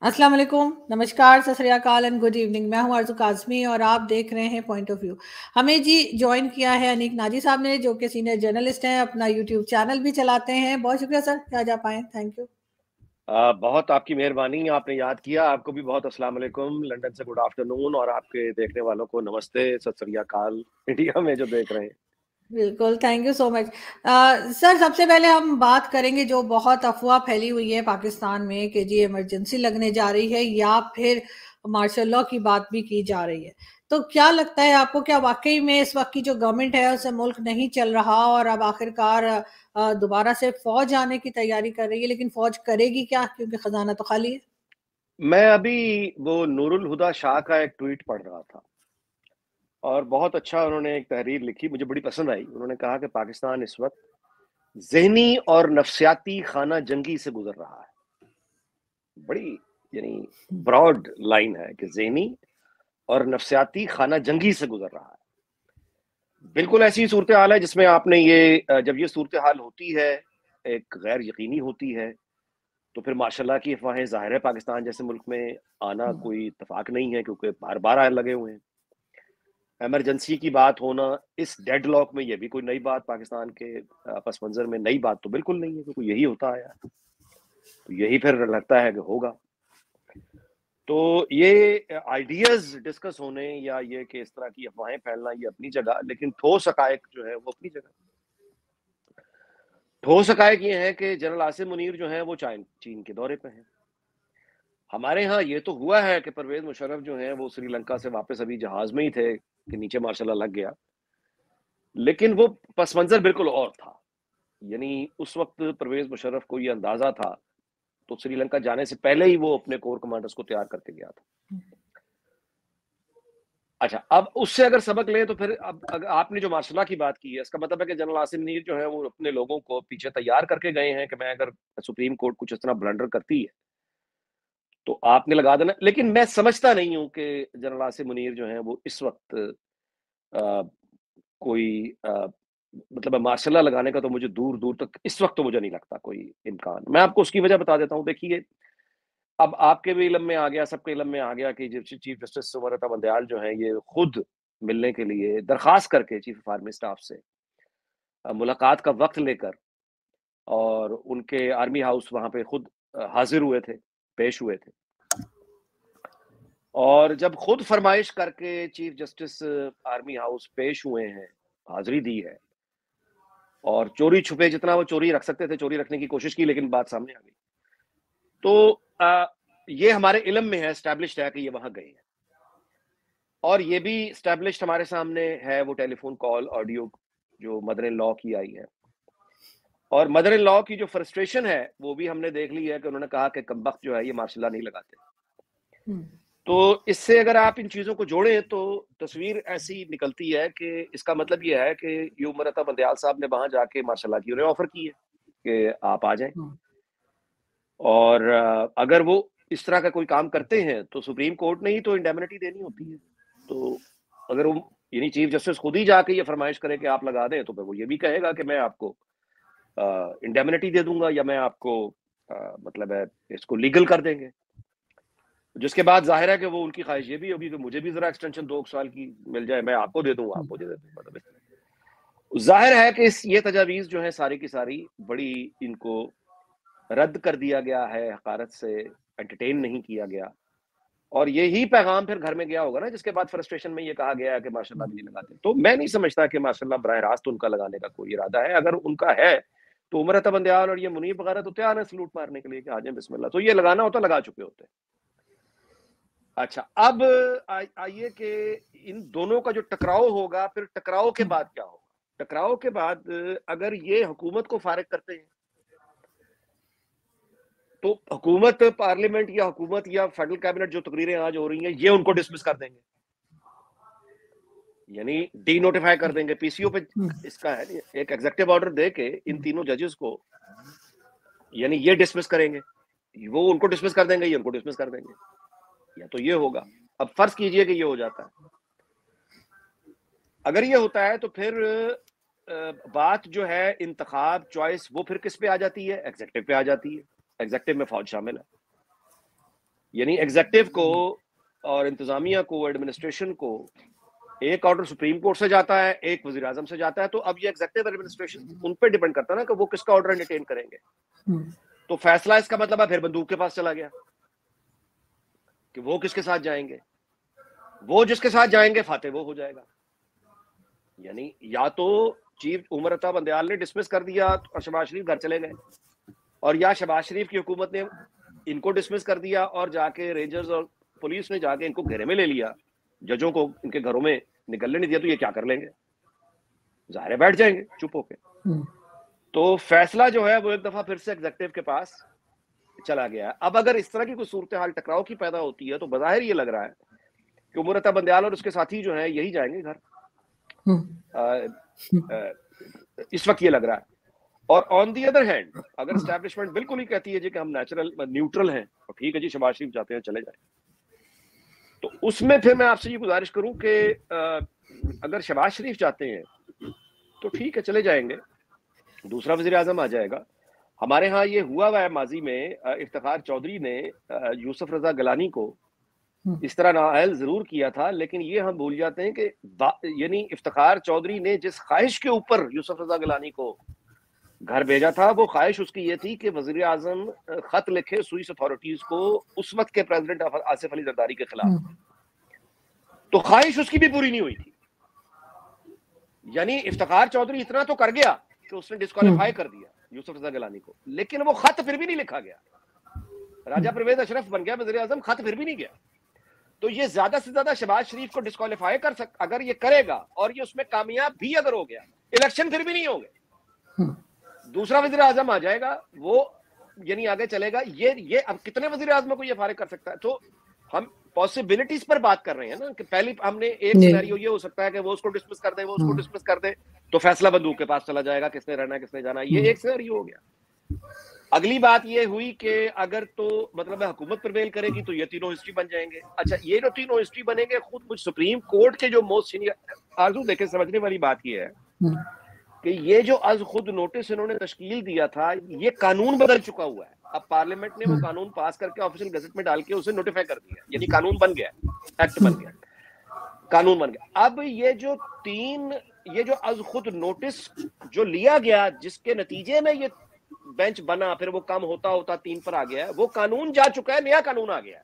अस्सलाम वालेकुम, नमस्कार, सत श्री अकाल एंड गुड इवनिंग। मैं हूं आरज़ू काज़मी और आप देख रहे हैं पॉइंट ऑफ व्यू। हमें जी जॉइन किया है अनीक नाजी साहब ने, जो कि सीनियर जर्नलिस्ट हैं, अपना यूट्यूब चैनल भी चलाते हैं। बहुत शुक्रिया सर कि आज आप आए, थैंक यू। बहुत आपकी मेहरबानी, आपने याद किया। आपको भी बहुत अस्सलाम वालेकुम, लंदन से गुड आफ्टरनून और आपके देखने वालों को नमस्ते, सत श्री अकाल, इंडिया में जो देख रहे हैं। बिल्कुल, thank you so much. Sir, सबसे पहले हम बात करेंगे जो बहुत अफ़वाह फैली हुई है पाकिस्तान में कि जी इमरजेंसी लगने जा रही है या फिर मार्शल लॉ की बात भी की जा रही है। तो क्या लगता है आपको, क्या वाक़ई में इस वक़्त की जो गवर्नमेंट है उससे मुल्क नहीं चल रहा और अब आखिरकार दोबारा से फ़ौज आने की तैयारी कर रही है, लेकिन फ़ौज करेगी क्या? क्योंकि खज़ाना तो खाली है। मैं अभी वो नूरुल हुदा शाह का एक ट्वीट पढ़ रहा था और बहुत अच्छा उन्होंने एक तहरीर लिखी, मुझे बड़ी पसंद आई। उन्होंने कहा कि पाकिस्तान इस वक़्त ज़हनी और नफ्सियाती खाना जंगी से गुज़र रहा है। बड़ी यानी ब्रॉड लाइन है कि ज़हनी और नफ्सियाती खाना जंगी से गुज़र रहा है। बिल्कुल ऐसी सूरत-हाल है जिसमें आपने जब ये सूरत-हाल होती है, एक गैर यकीनी होती है, तो फिर माशाअल्लाह की अफ़वाहें ज़ाहिर है पाकिस्तान जैसे मुल्क में आना हुँ। कोई इत्तेफ़ाक नहीं है क्योंकि बार-बार लगे हुए हैं। इमरजेंसी की बात होना इस डेडलॉक में ये भी कोई नई बात पाकिस्तान के पस मंज़र में नई बात तो बिल्कुल नहीं है क्योंकि यही होता आया है। तो यही फिर लगता है कि होगा। तो ये आइडियाज़ डिस्कस होने या ये कि इस तरह की अफ़वाहें फैलना ये अपनी जगह, लेकिन ठोस हक़ाइक़ जो है वो अपनी जगह। ठोस हक़ाइक़ ये है कि जनरल आसिम मुनीर जो हैं वो चीन के दौरे पे हैं। हमारे यहाँ ये तो हुआ है कि परवेज़ मुशर्रफ जो हैं वो श्रीलंका से वापस अभी जहाज़ में ही थे कि नीचे मार्शल लॉ लग गया। लेकिन वो पस मंज़र बिल्कुल और था। यानी उस वक़्त परवेज़ मुशर्रफ को ये अंदाज़ा था, तो श्रीलंका जाने से पहले ही वो अपने कोर कमांडर्स को तैयार करके गया था। अच्छा, अब उससे अगर सबक लें तो फिर अब आपने जो मार्शल लॉ की बात की है, इसका मतलब है कि जनरल आसिम मुनीर जो है वो अपने लोगों को पीछे तैयार करके गए हैं कि मैं अगर सुप्रीम कोर्ट कुछ इस तरह ब्लंडर करती है, तो आपने लगा देना। लेकिन मैं समझता नहीं हूँ कि जनरल आसिम मुनीर जो हैं वो इस वक़्त अ, कोई मतलब मार्शल लॉ लगाने का तो मुझे दूर-दूर तक इस वक़्त तो मुझे नहीं लगता कोई इम्कान। मैं आपको उसकी वजह बता देता हूँ। देखिए, अब आपके भी इल्म में आ गया, सबके इल्म में आ गया कि जो चीफ जस्टिस सुब्रता बंदयाल जो हैं, ये खुद मिलने के लिए दरख़्वास्त करके चीफ ऑफ आर्मी स्टाफ से मुलाकात का वक़्त लेकर और उनके आर्मी हाउस वहाँ पे खुद हाज़िर हुए थे, पेश हुए थे। और जब खुद फ़रमाइश करके चीफ जस्टिस आर्मी हाउस पेश हुए हैं, हाज़िरी दी है और चोरी-छुपे जितना वो चोरी रख सकते थे, चोरी रखने की कोशिश की, लेकिन बात सामने आ गई। तो ये हमारे इल्म में है, एस्टेब्लिश्ड है कि ये वहाँ गए हैं। और ये भी एस्टेब्लिश्ड हमारे सामने है वो टेलीफ़ोन कॉल ऑडियो जो मदर इन लॉ की आई है। और मदर इन लॉ की जो फ्रस्ट्रेशन है, वो भी हमने देख ली है कि उन्होंने कहा कि कमबख्त जो है ये मार्शल लॉ नहीं लगाते। हुँ। तो इससे अगर आप इन चीज़ों को जोड़ें तो तस्वीर ऐसी निकलती है कि इसका मतलब ये है कि यूमरता बंदयाल साहब ने वहाँ जाके मार्शल लॉ की उन्हें ऑफ़र की है कि आप आ जाएँ। हुँ। और अगर वो इस तरह का कोई काम करते हैं, तो सुप्रीम कोर्ट ने ही तो इंडेमनिटी देनी होती है। तो अगर वो यानी चीफ जस्टिस खुद ही जाके ये फ़रमाइश करे कि आप लगा दें, तो फिर वो ये भी कहेगा कि मैं आपको इंडेमनिटी दे दूँगा या मैं आपको मतलब है इसको लीगल कर देंगे। जिसके बाद ज़ाहिर है कि वो उनकी ख़्वाहिश ये भी होगी कि मुझे भी ज़रा एक्सटेंशन 2 साल की मिल जाए, मैं आपको दे दूँ, आप हुँ। मुझे दे दें। मतलब इस तरह ज़ाहिर है कि इस ये तजावीज़ जो हैं सारी की सारी बड़ी इनको रद्द कर दिया गया है, हक़ारत से एंटरटेन नहीं किया गया। और यही पैगाम फिर घर में गया होगा ना, जिसके बाद फ्रस्ट्रेशन में ये कहा गया है कि माशाल्लाह भी नहीं लगाते। तो मैं नहीं समझता कि माशाल्लाह बराह रास्त उनका लगाने का कोई इरादा है। अगर उनका है, तो उमर बंदयाल और ये मुनीब वगैरह तो तैयार हैं सैल्यूट मारने के लिए कि आ जाएँ बिस्मिल्लाह। तो ये लगाना होता लगा चुके होते। अच्छा, अब आइए कि इन दोनों का जो टकराव होगा, फिर टकराव के हुँ। बाद क्या होगा? टकराव के बाद अगर ये हुकूमत को फारिग करते हैं, तो हुकूमत, पार्लियामेंट या हुकूमत या फेडरल कैबिनेट जो तकरीरें आज हो रही हैं, ये उनको डिसमिस कर देंगे। यानी डी नोटिफाई कर देंगे पीसीओ पे। हुँ। इसका है एक एग्जीक्यूटिव ऑर्डर दे के इन हुँ। तीनों जजेस को, यानी ये डिसमिस करेंगे, वो उनको डिसमिस कर देंगे, ये उनको डिसमिस कर देंगे, या तो ये होगा। अब फर्ज कीजिए कि ये हो जाता है। अगर ये होता है तो फिर बात जो है इंतखाब चॉइस वो फिर किस पे आ जाती है? एग्जीक्यूटिव पे आ जाती है। एग्जीक्यूटिव में फौज शामिल है। यानी एग्जेक्टिव को और इंतजामिया को, एडमिनिस्ट्रेशन को एक ऑर्डर सुप्रीम कोर्ट से जाता है, एक वजीर आजम से जाता है, तो अब ये एग्जेक्टिव एडमिनिस्ट्रेशन उन पे डिपेंड करता है ना कि वो किसका ऑर्डर एंटरटेन करेंगे। तो फैसला इसका मतलब है फिर बंदूक के पास चला गया कि वो किसके साथ जाएंगे, वो जिसके साथ जाएंगे फाते वो हो जाएगा। यानी या तो चीफ उमर अता बंदयाल ने डिसमिस कर दिया और शहबाज शरीफ घर चले गए, और या शहबाज शरीफ की हुकूमत ने इनको डिसमिस कर दिया और जाके रेंजर्स और पुलिस ने जाके इनको घेरे में ले लिया, जजों को इनके घरों में निकलने नहीं दिया, तो ये क्या कर लेंगे, जाहिर है बैठ जाएंगे चुप होके। तो फैसला जो है वो एक दफा फिर से एग्जेक्टिव के पास चला गया। अब अगर इस तरह की कोई सूरत हाल टकराव की पैदा होती है तो बज़ाहिर ये लग रहा है कि उमर अता बंदयाल और उसके साथी जो है यही जाएंगे घर। इस वक्त ये लग रहा है। और ऑन दी अदर हैंड अगर एस्टैब्लिशमेंट बिल्कुल ही कहती है जी कि हम नेचुरल न्यूट्रल हैं, तो ठीक है जी, शहबाज शरीफ जाते हैं चले जाए, तो उसमें फिर मैं आपसे ये गुजारिश करूं कि अगर शहबाज शरीफ जाते हैं तो ठीक है चले जाएंगे, दूसरा वजीर आजम आ जाएगा। हमारे यहाँ ये हुआ है माजी में, इफ्तिखार चौधरी ने यूसुफ रजा गिलानी को इस तरह नाअहल जरूर किया था, लेकिन ये हम भूल जाते हैं कि यानी इफ्तिखार चौधरी ने जिस ख्वाहिश के ऊपर यूसुफ रजा गिलानी को घर भेजा था, वो ख्वाहिश उसकी ये थी कि वजीर आजम खत लिखे स्विस अथॉरिटीज को उस वक्त के प्रेसिडेंट आसिफ अली जरदारी के खिलाफ। तो ख्वाहिश उसकी भी पूरी नहीं हुई थी। यानी इफ्तिखार चौधरी इतना तो कर गया कि उसने डिस्क्वालीफाई कर दिया यूसुफ रजा गिलानी को, लेकिन वो खत फिर भी नहीं लिखा गया। राजा परवेज अशरफ बन गया वजीर आजम, खत फिर भी नहीं गया। तो ये ज्यादा से ज्यादा शहबाज शरीफ को डिस्क्वालीफाई अगर ये करेगा और ये उसमें कामयाब भी अगर हो गया, इलेक्शन फिर भी नहीं होंगे, दूसरा वजीर आजम आ जाएगा, वो यानी आगे चलेगा। ये अब कितने वजीर आजमों को ये फारिग कर सकता है? तो हम पॉसिबिलिटीज पर बात कर रहे हैं ना कि पहले हमने एक सिनेरियो ये हो सकता है कि वो उसको डिसमिस कर दे, वो उसको डिसमिस कर दे, तो फैसला बंदूक के पास चला जाएगा, किसने रहना है किसने जाना है, ये एक सिनेरियो हो गया। अगली बात ये हुई कि अगर तो मतलब हुकूमत प्रिवेल करेगी तो ये तीनों हिस्ट्री बन जाएंगे। अच्छा, ये जो तीनों हिस्ट्री बनेंगे, खुद कुछ सुप्रीम कोर्ट के जो मोस्ट सीनियर आरजू देखे समझने वाली बात ये है कि ये जो आज खुद नोटिस इन्होंने तश्कील दिया था, ये कानून बदल चुका हुआ है। अब पार्लियामेंट ने वो कानून पास करके ऑफिशियल गजट में डाल के उसे नोटिफाई कर दिया, यानी कानून बन गया, एक्ट बन गया, कानून बन गया। अब ये जो आज खुद नोटिस जो लिया गया, जिसके नतीजे में ये बेंच बना, फिर वो कम होता होता 3 पर आ गया है, वो कानून जा चुका है, नया कानून आ गया है।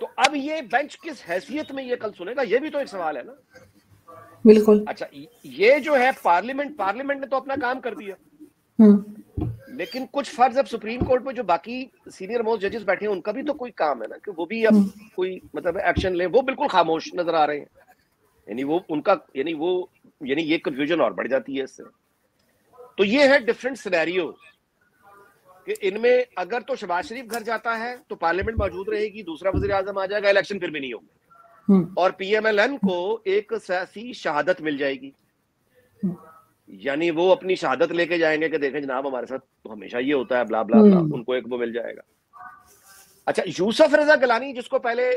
तो अब ये बेंच किस हैसियत में ये कल सुनेगा, ये भी तो एक सवाल है ना। बिल्कुल। अच्छा, ये जो है पार्लियामेंट ने तो अपना काम कर दिया, लेकिन कुछ फर्ज अब सुप्रीम कोर्ट में जो बाकी सीनियर मोस्ट जजेस बैठे हैं उनका भी तो कोई काम है ना कि वो भी अब कोई मतलब एक्शन ले। वो बिल्कुल खामोश नजर आ रहे हैं, यानी ये कंफ्यूजन और बढ़ जाती है इससे। तो ये है डिफरेंट सिनेरियोज कि इनमें अगर तो शहबाज शरीफ घर जाता है तो पार्लियामेंट मौजूद रहेगी, दूसरा वजीर आजम आ जाएगा, इलेक्शन फिर भी नहीं होंगे, और पीएमएलएन को एक सियासी शहादत मिल जाएगी, यानी वो अपनी शहादत लेके जाएंगे कि देखें जनाब हमारे साथ तो हमेशा ये होता है, ब्ला ब्ला ब्ला, उनको एक वो मिल जाएगा। अच्छा, यूसुफ रजा गिलानी जिसको पहले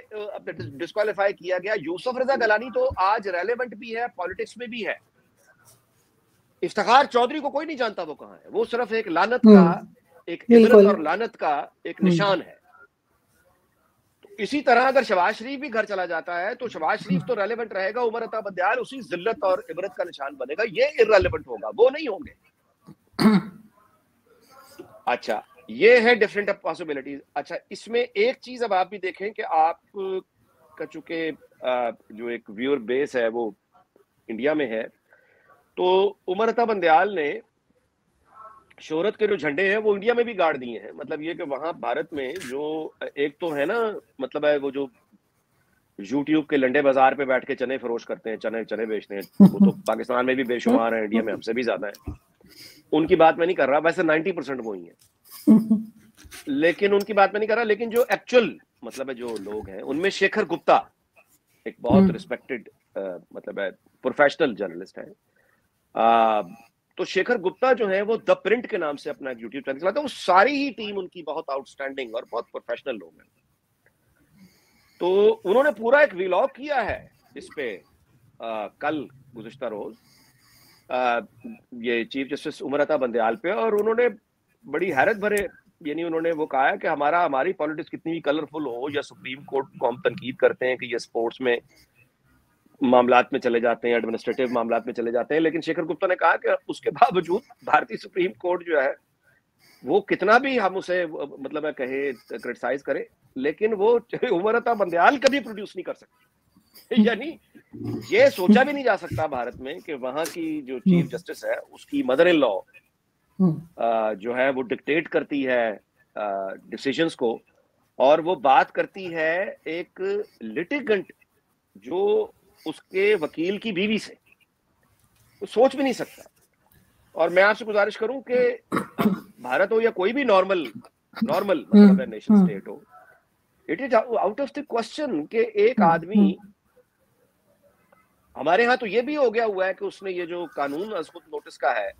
डिस्क्वालीफाई किया गया, यूसुफ रजा गिलानी तो आज रेलेवेंट भी है, पॉलिटिक्स में भी है। इफ्तिखार चौधरी को कोई नहीं जानता वो कहाँ है, वो सिर्फ एक लानत का, एक इबरत और लानत का एक निशान है। तो इसी तरह अगर शहबाज शरीफ भी घर चला जाता है तो शहबाज शरीफ तो रेलेवेंट रहेगा, उमर अता बंदयाल उसी जिल्लत और इबरत का निशान बनेगा, ये इररेलेवेंट होगा, वो नहीं होंगे। अच्छा, ये है डिफरेंट पॉसिबिलिटीज। अच्छा, इसमें एक चीज अब आप भी देखें कि आप का चूंकि जो एक व्यूअर बेस है वो इंडिया में है, तो उमर अता बंदयाल ने शोहरत के जो झंडे हैं वो इंडिया में भी गाड़ दिए हैं। मतलब ये कि वहां भारत में जो एक तो है ना, मतलब है वो जो यूट्यूब के लंडे बाजार पे बैठ के चने फरोश करते हैं, चने बेचते हैं, वो तो पाकिस्तान में भी बेशुमार है, इंडिया में हमसे भी ज्यादा है। उनकी बात मैं नहीं कर रहा, वैसे 90% वो ही है, लेकिन उनकी बात मैं नहीं कर रहा। लेकिन जो एक्चुअल मतलब है जो लोग हैं उनमें शेखर गुप्ता एक बहुत रिस्पेक्टेड मतलब है प्रोफेशनल जर्नलिस्ट है। तो शेखर गुप्ता जो है वो द प्रिंट के नाम से अपना यूट्यूब चैनल चलाता है। वो सारी ही टीम उनकी बहुत आउटस्टैंडिंग और बहुत प्रोफेशनल लोग हैं। तो उन्होंने पूरा एक व्लॉग किया है इस पे कल गुज़िश्ता रोज ये चीफ जस्टिस उमर अता बंदयाल पे, और उन्होंने बड़ी हैरत भरे यानी उन्होंने वो कहा है कि हमारी पॉलिटिक्स कितनी भी कलरफुल हो, या सुप्रीम कोर्ट को हम तनकीद करते हैं कि ये स्पोर्ट्स में मामलात में चले जाते हैं, एडमिनिस्ट्रेटिव मामलात में चले जाते हैं, लेकिन शेखर गुप्ता ने कहा कि उसके बावजूद भारतीय सुप्रीम कोर्ट जो है वो कितना भी हम उसे मतलब है कहे क्रिटिसाइज करें, लेकिन वो उमर अता बंदयाल कभी प्रोड्यूस नहीं कर सकती। यानी ये सोचा भी नहीं जा सकता भारत में कि वहां की जो चीफ जस्टिस है उसकी मदर इन लॉ जो है वो डिक्टेट करती है डिसीजंस को, और वो बात करती है एक लिटिगेंट जो उसके वकील की बीवी से, तो सोच भी नहीं सकता। और मैं आपसे गुजारिश करूं कि भारत हो या कोई भी नॉर्मल मतलब नेशन स्टेट हो, it is out of the question कि एक आदमी, हमारे यहाँ तो ये भी हो गया हुआ है कि उसने ये जो कानून असकुत नोटिस का है,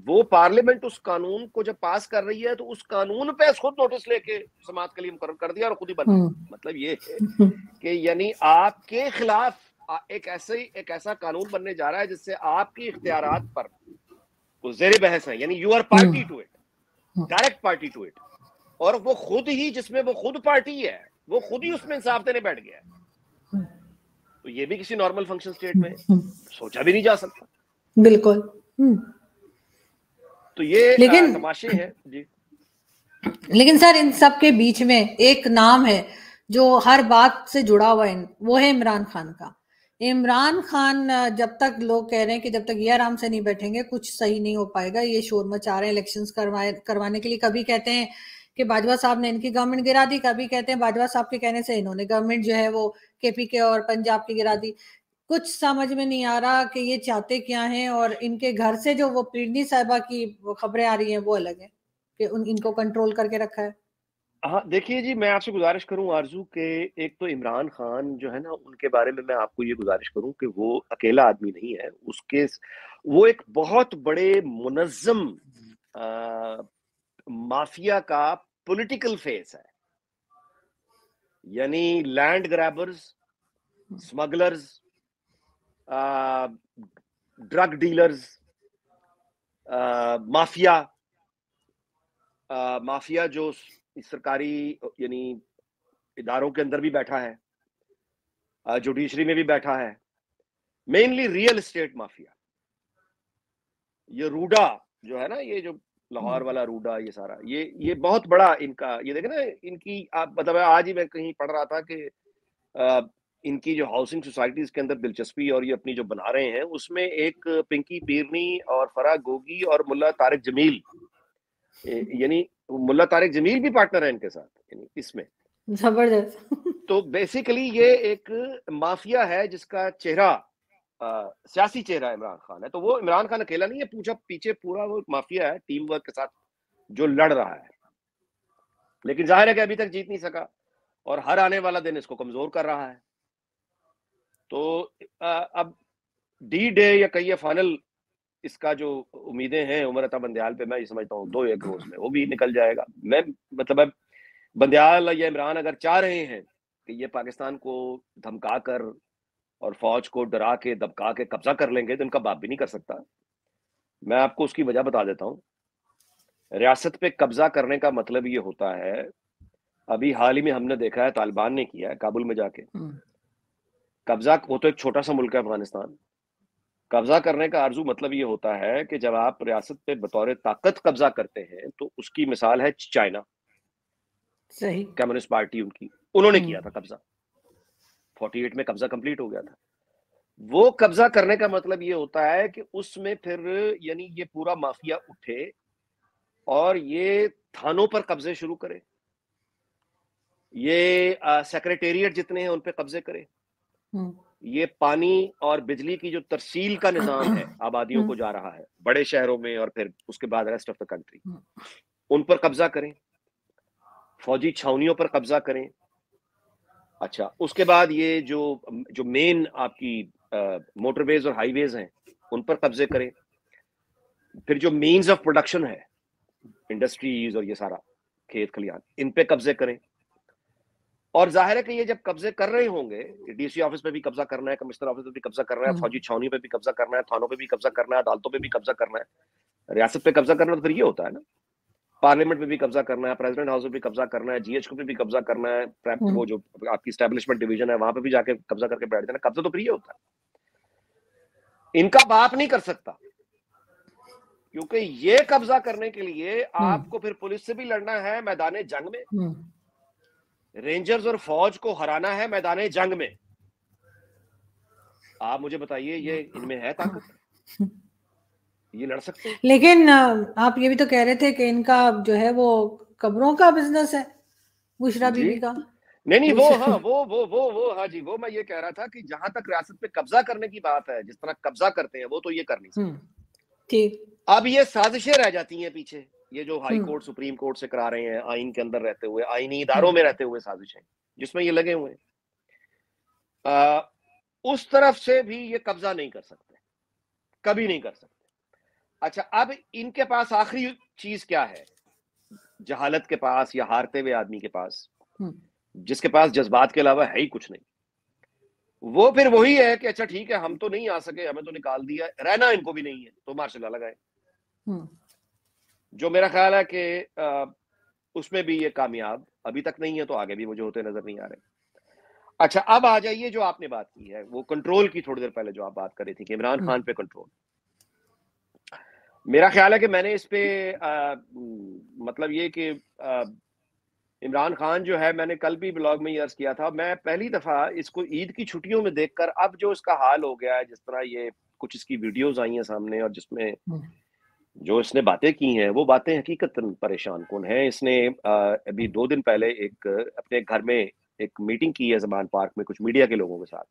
वो पार्लियामेंट उस कानून को जब पास कर रही है तो उस कानून पे असकुत नोटिस लेके समाअत के लिए मुकर्रर कर दिया और खुद ही बन गया। मतलब ये है कि यानी आपके खिलाफ एक ऐसा कानून बनने जा रहा है जिससे आपकी इख्तियारात पर ज़ेर बहस है, यानी you are party to it, direct party to it, और वो खुद ही, जिसमें वो खुद पार्टी है, वो खुद ही उसमें इंसाफ देने बैठ गया है। तो ये भी किसी नॉर्मल फंक्शन स्टेट में सोचा भी नहीं जा सकता। बिल्कुल। तो ये लेकिन तमाशे हैं जी। लेकिन सर इन सब के बीच में एक नाम है जो हर बात से जुड़ा हुआ है, वो है इमरान खान का। इमरान खान जब तक लोग कह रहे हैं कि जब तक ये आराम से नहीं बैठेंगे कुछ सही नहीं हो पाएगा, ये शोर मचा रहे हैं इलेक्शंस करवाने के लिए। कभी कहते हैं कि बाजवा साहब ने इनकी गवर्नमेंट गिरा दी, कभी कहते हैं बाजवा साहब के कहने से इन्होंने गवर्नमेंट जो है वो केपी और पंजाब की गिरा दी। कुछ समझ में नहीं आ रहा कि ये चाहते क्या हैं, और इनके घर से जो वो पीरनी साहिबा की खबरें आ रही हैं वो अलग है कि इनको कंट्रोल करके रखा है। हाँ, देखिए जी, मैं आपसे गुजारिश करूं आरजू के, एक तो इमरान खान जो है ना, उनके बारे में मैं आपको ये गुजारिश करूं कि वो अकेला आदमी नहीं है, वो एक बहुत बड़े मुनज्जम माफिया का पॉलिटिकल फेस है। यानी land grabbers, smugglers, drug dealers, mafia जो सरकारी यानी इदारों के अंदर भी बैठा है, जुडिशरी में भी बैठा है, मेनली रियल एस्टेट माफिया। ये रूडा जो है ना, ये जो लाहौर वाला रूडा, ये सारा ये बहुत बड़ा इनका, ये देखे ना इनकी, आप मतलब आज ही मैं कहीं पढ़ रहा था कि इनकी जो हाउसिंग सोसाइटीज के अंदर दिलचस्पी और ये अपनी जो बना रहे हैं, उसमें एक पिंकी पीरनी और फराह गोगी और मुल्ला तारिक जमील, यानी मुल्ला तारिक जमील भी पार्टनर है इनके साथ, यानी इसमें जबरदस्त। तो बेसिकली ये एक माफिया है जिसका चेहरा सियासी चेहरा इमरान खान है। तो वो इमरान खान अकेला नहीं है, पीछे पूरा वो माफिया है टीम वर्क के साथ जो लड़ रहा है, लेकिन जाहिर है कि अभी तक जीत नहीं सका और हर आने वाला दिन इसको कमजोर कर रहा है। तो अब डी डे या कहिए फाइनल, इसका जो उम्मीदें हैं उमर अता बंदयाल पे, मैं ये समझता हूँ 2-1 रोज में वो भी निकल जाएगा। मैं मतलब बंदयाल या इमरान अगर चाह रहे हैं कि ये पाकिस्तान को धमका कर और फौज को डरा के दबका के कब्जा कर लेंगे, तो इनका बाप भी नहीं कर सकता। मैं आपको उसकी वजह बता देता हूँ। रियासत पे कब्जा करने का मतलब ये होता है, अभी हाल ही में हमने देखा है तालिबान ने किया है काबुल में जाके कब्जा। वो तो एक छोटा सा मुल्क है अफगानिस्तान। कब्जा करने का आरजू मतलब ये होता है कि जब आप रियासत पे बतौर ताकत कब्जा करते हैं, तो उसकी मिसाल है चाइना। सही। कम्युनिस्ट पार्टी उन्होंने किया था कब्जा, 48 में कब्जा कंप्लीट हो गया था। वो कब्जा करने का मतलब ये होता है कि उसमें फिर यानी ये पूरा माफिया उठे और ये थानों पर कब्जे शुरू करे, ये सेक्रेटेरिएट जितने हैं उन पे कब्जे करे, ये पानी और बिजली की जो तरसील का निजाम है आबादियों को जा रहा है बड़े शहरों में और फिर उसके बाद रेस्ट ऑफ द कंट्री, उन पर कब्जा करें, फौजी छावनियों पर कब्जा करें। अच्छा, उसके बाद ये जो मेन आपकी मोटरवेज और हाईवेज हैं उन पर कब्जे करें, फिर जो मीन्स ऑफ प्रोडक्शन है, इंडस्ट्रीज और ये सारा खेत खलियान, इन पे कब्जे करें। और जाहिर है कि ये जब कब्जे कर रहे होंगे, डीसी ऑफिस पे भी कब्जा करना है, कमिश्नर ऑफिस पे भी कब्जा करना है, फौजी छावनी पे भी कब्जा करना है, थानों पे भी कब्जा करना है, अदालतों पे भी कब्जा करना है, रियासत पे कब्जा करना, तो फिर ये होता है ना पार्लियामेंट में भी कब्जा करना है, प्रेसिडेंट हाउस में भी कब्जा करना है, जीएचक्यू पे भी कब्जा करना है, वो जो आपकी स्टैब्लिशमेंट डिवीजन है वहां पे भी जाके कब्जा करके बैठ जाना। कब्जा तो प्रिय होता है, इनका बाप नहीं कर सकता, क्योंकि ये कब्जा करने के लिए आपको फिर पुलिस से भी लड़ना है मैदान जंग में, रेंजर्स और फौज को हराना है मैदान जंग में। आप मुझे बताइए, ये इनमें है ताकत? ये लड़ सकते हैं? लेकिन आप ये भी तो कह रहे थे कि इनका जो है वो कब्रों का बिजनेस है, बुशरा जी बीबी का। नहीं वो हाँ वो हाँ जी, वो मैं ये कह रहा था कि जहां तक रियासत पे कब्जा करने की बात है, जिस तरह कब्जा करते हैं वो तो ये कर नहीं सकते। ठीक। अब ये साजिशें रह जाती हैं पीछे, ये जो हाई कोर्ट सुप्रीम कोर्ट से करा रहे हैं, आइन के अंदर रहते हुए, आईनी इदारों में रहते हुए साजिशें जिसमें ये लगे हुए हैं, उस तरफ से भी ये कब्जा नहीं कर सकते, कभी नहीं कर सकते। अच्छा, अब इनके पास आखिरी चीज क्या है जहालत के पास या हारते हुए आदमी के पास, जिसके पास जज्बात के अलावा है ही कुछ नहीं? वो फिर वही है कि अच्छा ठीक है, हम तो नहीं आ सके, हमें तो निकाल दिया, रहना इनको भी नहीं है तो मार्शल लॉ लगाए। जो मेरा ख्याल है कि उसमें भी ये कामयाब अभी तक नहीं है, तो आगे भी मुझे होते नजर नहीं आ रहे। अच्छा, अब आ जाइए जो आपने बात की है वो कंट्रोल की, थोड़ी देर पहले जो आप बात कर रही थी कि इमरान खान पे कंट्रोल। मेरा ख्याल है कि मैंने इस पे मतलब ये कि इमरान खान जो है, मैंने कल भी ब्लॉग में अर्ज किया था, मैं पहली दफा इसको ईद की छुट्टियों में देखकर अब जो इसका हाल हो गया है, जिस तरह ये कुछ इसकी वीडियोस आई हैं सामने और जिसमें जो इसने बातें की हैं, वो बातें हकीकतन परेशान कुन है। इसने अभी 2 दिन पहले एक अपने घर में एक मीटिंग की है ज़मान पार्क में कुछ मीडिया के लोगों के साथ,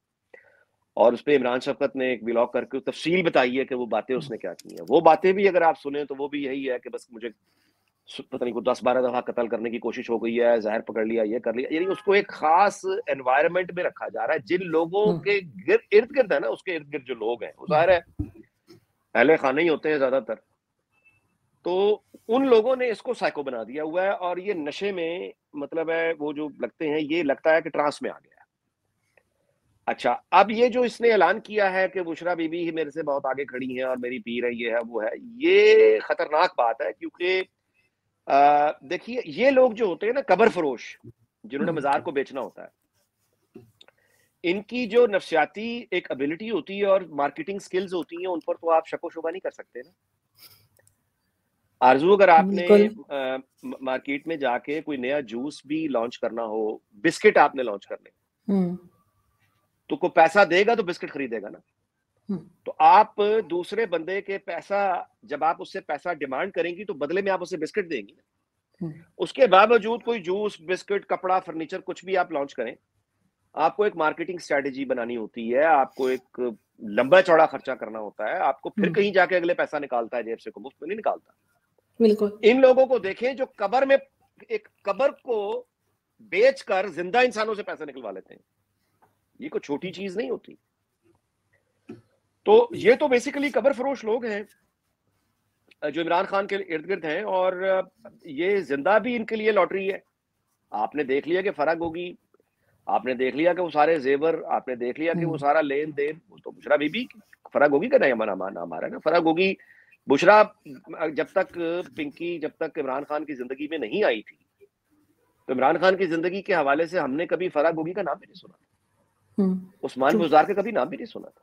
और उस पर इमरान शफकत ने एक व्लॉग करके तफसील बताई है कि वो बातें उसने क्या की हैं। वो बातें भी अगर आप सुने तो वो भी यही है कि बस मुझे पता नहीं, को 10-12 दफा कत्ल करने की कोशिश हो गई है, जहर पकड़ लिया, ये कर लिया, यानी उसको एक खास एनवायरनमेंट में रखा जा रहा है। जिन लोगों के इर्द गिर्द है ना, उसके इर्द गिर्द जो लोग हैं वो जाहिर है अहले खाने ही होते हैं ज्यादातर, तो उन लोगों ने इसको साइको बना दिया हुआ है, और ये नशे में, मतलब है वो जो लगते हैं, ये लगता है कि ट्रांस में आ गया है। अच्छा, अब ये जो इसने ऐलान किया है कि बुशरा बीबी ही मेरे से बहुत आगे खड़ी है और मेरी पीर है, ये है वो है, ये खतरनाक बात है, क्योंकि देखिए ये लोग जो होते हैं ना कबर फरोश, जिन्होंने मजार को बेचना होता है, इनकी जो नफ्सियाती एक एबिलिटी होती है और मार्केटिंग स्किल्स होती हैं, उन पर तो आप शको शुबा नहीं कर सकते ना। आरजू, अगर आपने मार्केट में जाके कोई नया जूस भी लॉन्च करना हो, बिस्किट आपने लॉन्च करने, तो कोई पैसा देगा तो बिस्किट खरीदेगा ना। तो आप दूसरे बंदे के पैसा, जब आप उससे पैसा डिमांड करेंगी तो बदले में आप उसे बिस्किट देंगी ना। उसके बावजूद कोई जूस, बिस्किट, कपड़ा, फर्नीचर कुछ भी आप लॉन्च करें, आपको एक मार्केटिंग स्ट्रेटेजी बनानी होती है, आपको एक लंबा चौड़ा खर्चा करना होता है, आपको फिर कहीं जाके अगले पैसा निकालता है जेब से, को मुफ्त में नहीं निकालता। बिल्कुल। इन लोगों को देखें जो कबर में, एक कबर को बेचकर जिंदा इंसानों से पैसा निकलवा लेते हैं, ये कोई छोटी चीज नहीं होती। तो ये तो बेसिकली कबर फरोश लोग हैं जो इमरान खान के इर्द गिर्द हैं, और ये जिंदा भी इनके लिए लॉटरी है। आपने देख लिया कि फराग होगी, आपने देख लिया कि वो सारे जेवर, आपने देख लिया कि वो सारा लेन देन, वो तो बुशरा बीबी, फराग होगी का नाम आ रहा है ना, फराग होगी। बुशरा जब तक पिंकी, जब तक इमरान खान की जिंदगी में नहीं आई थी, तो इमरान खान की जिंदगी के हवाले से हमने कभी फराग होगी का नाम भी नहीं सुना, उस्मान बुज़दार का कभी नाम भी नहीं सुना था,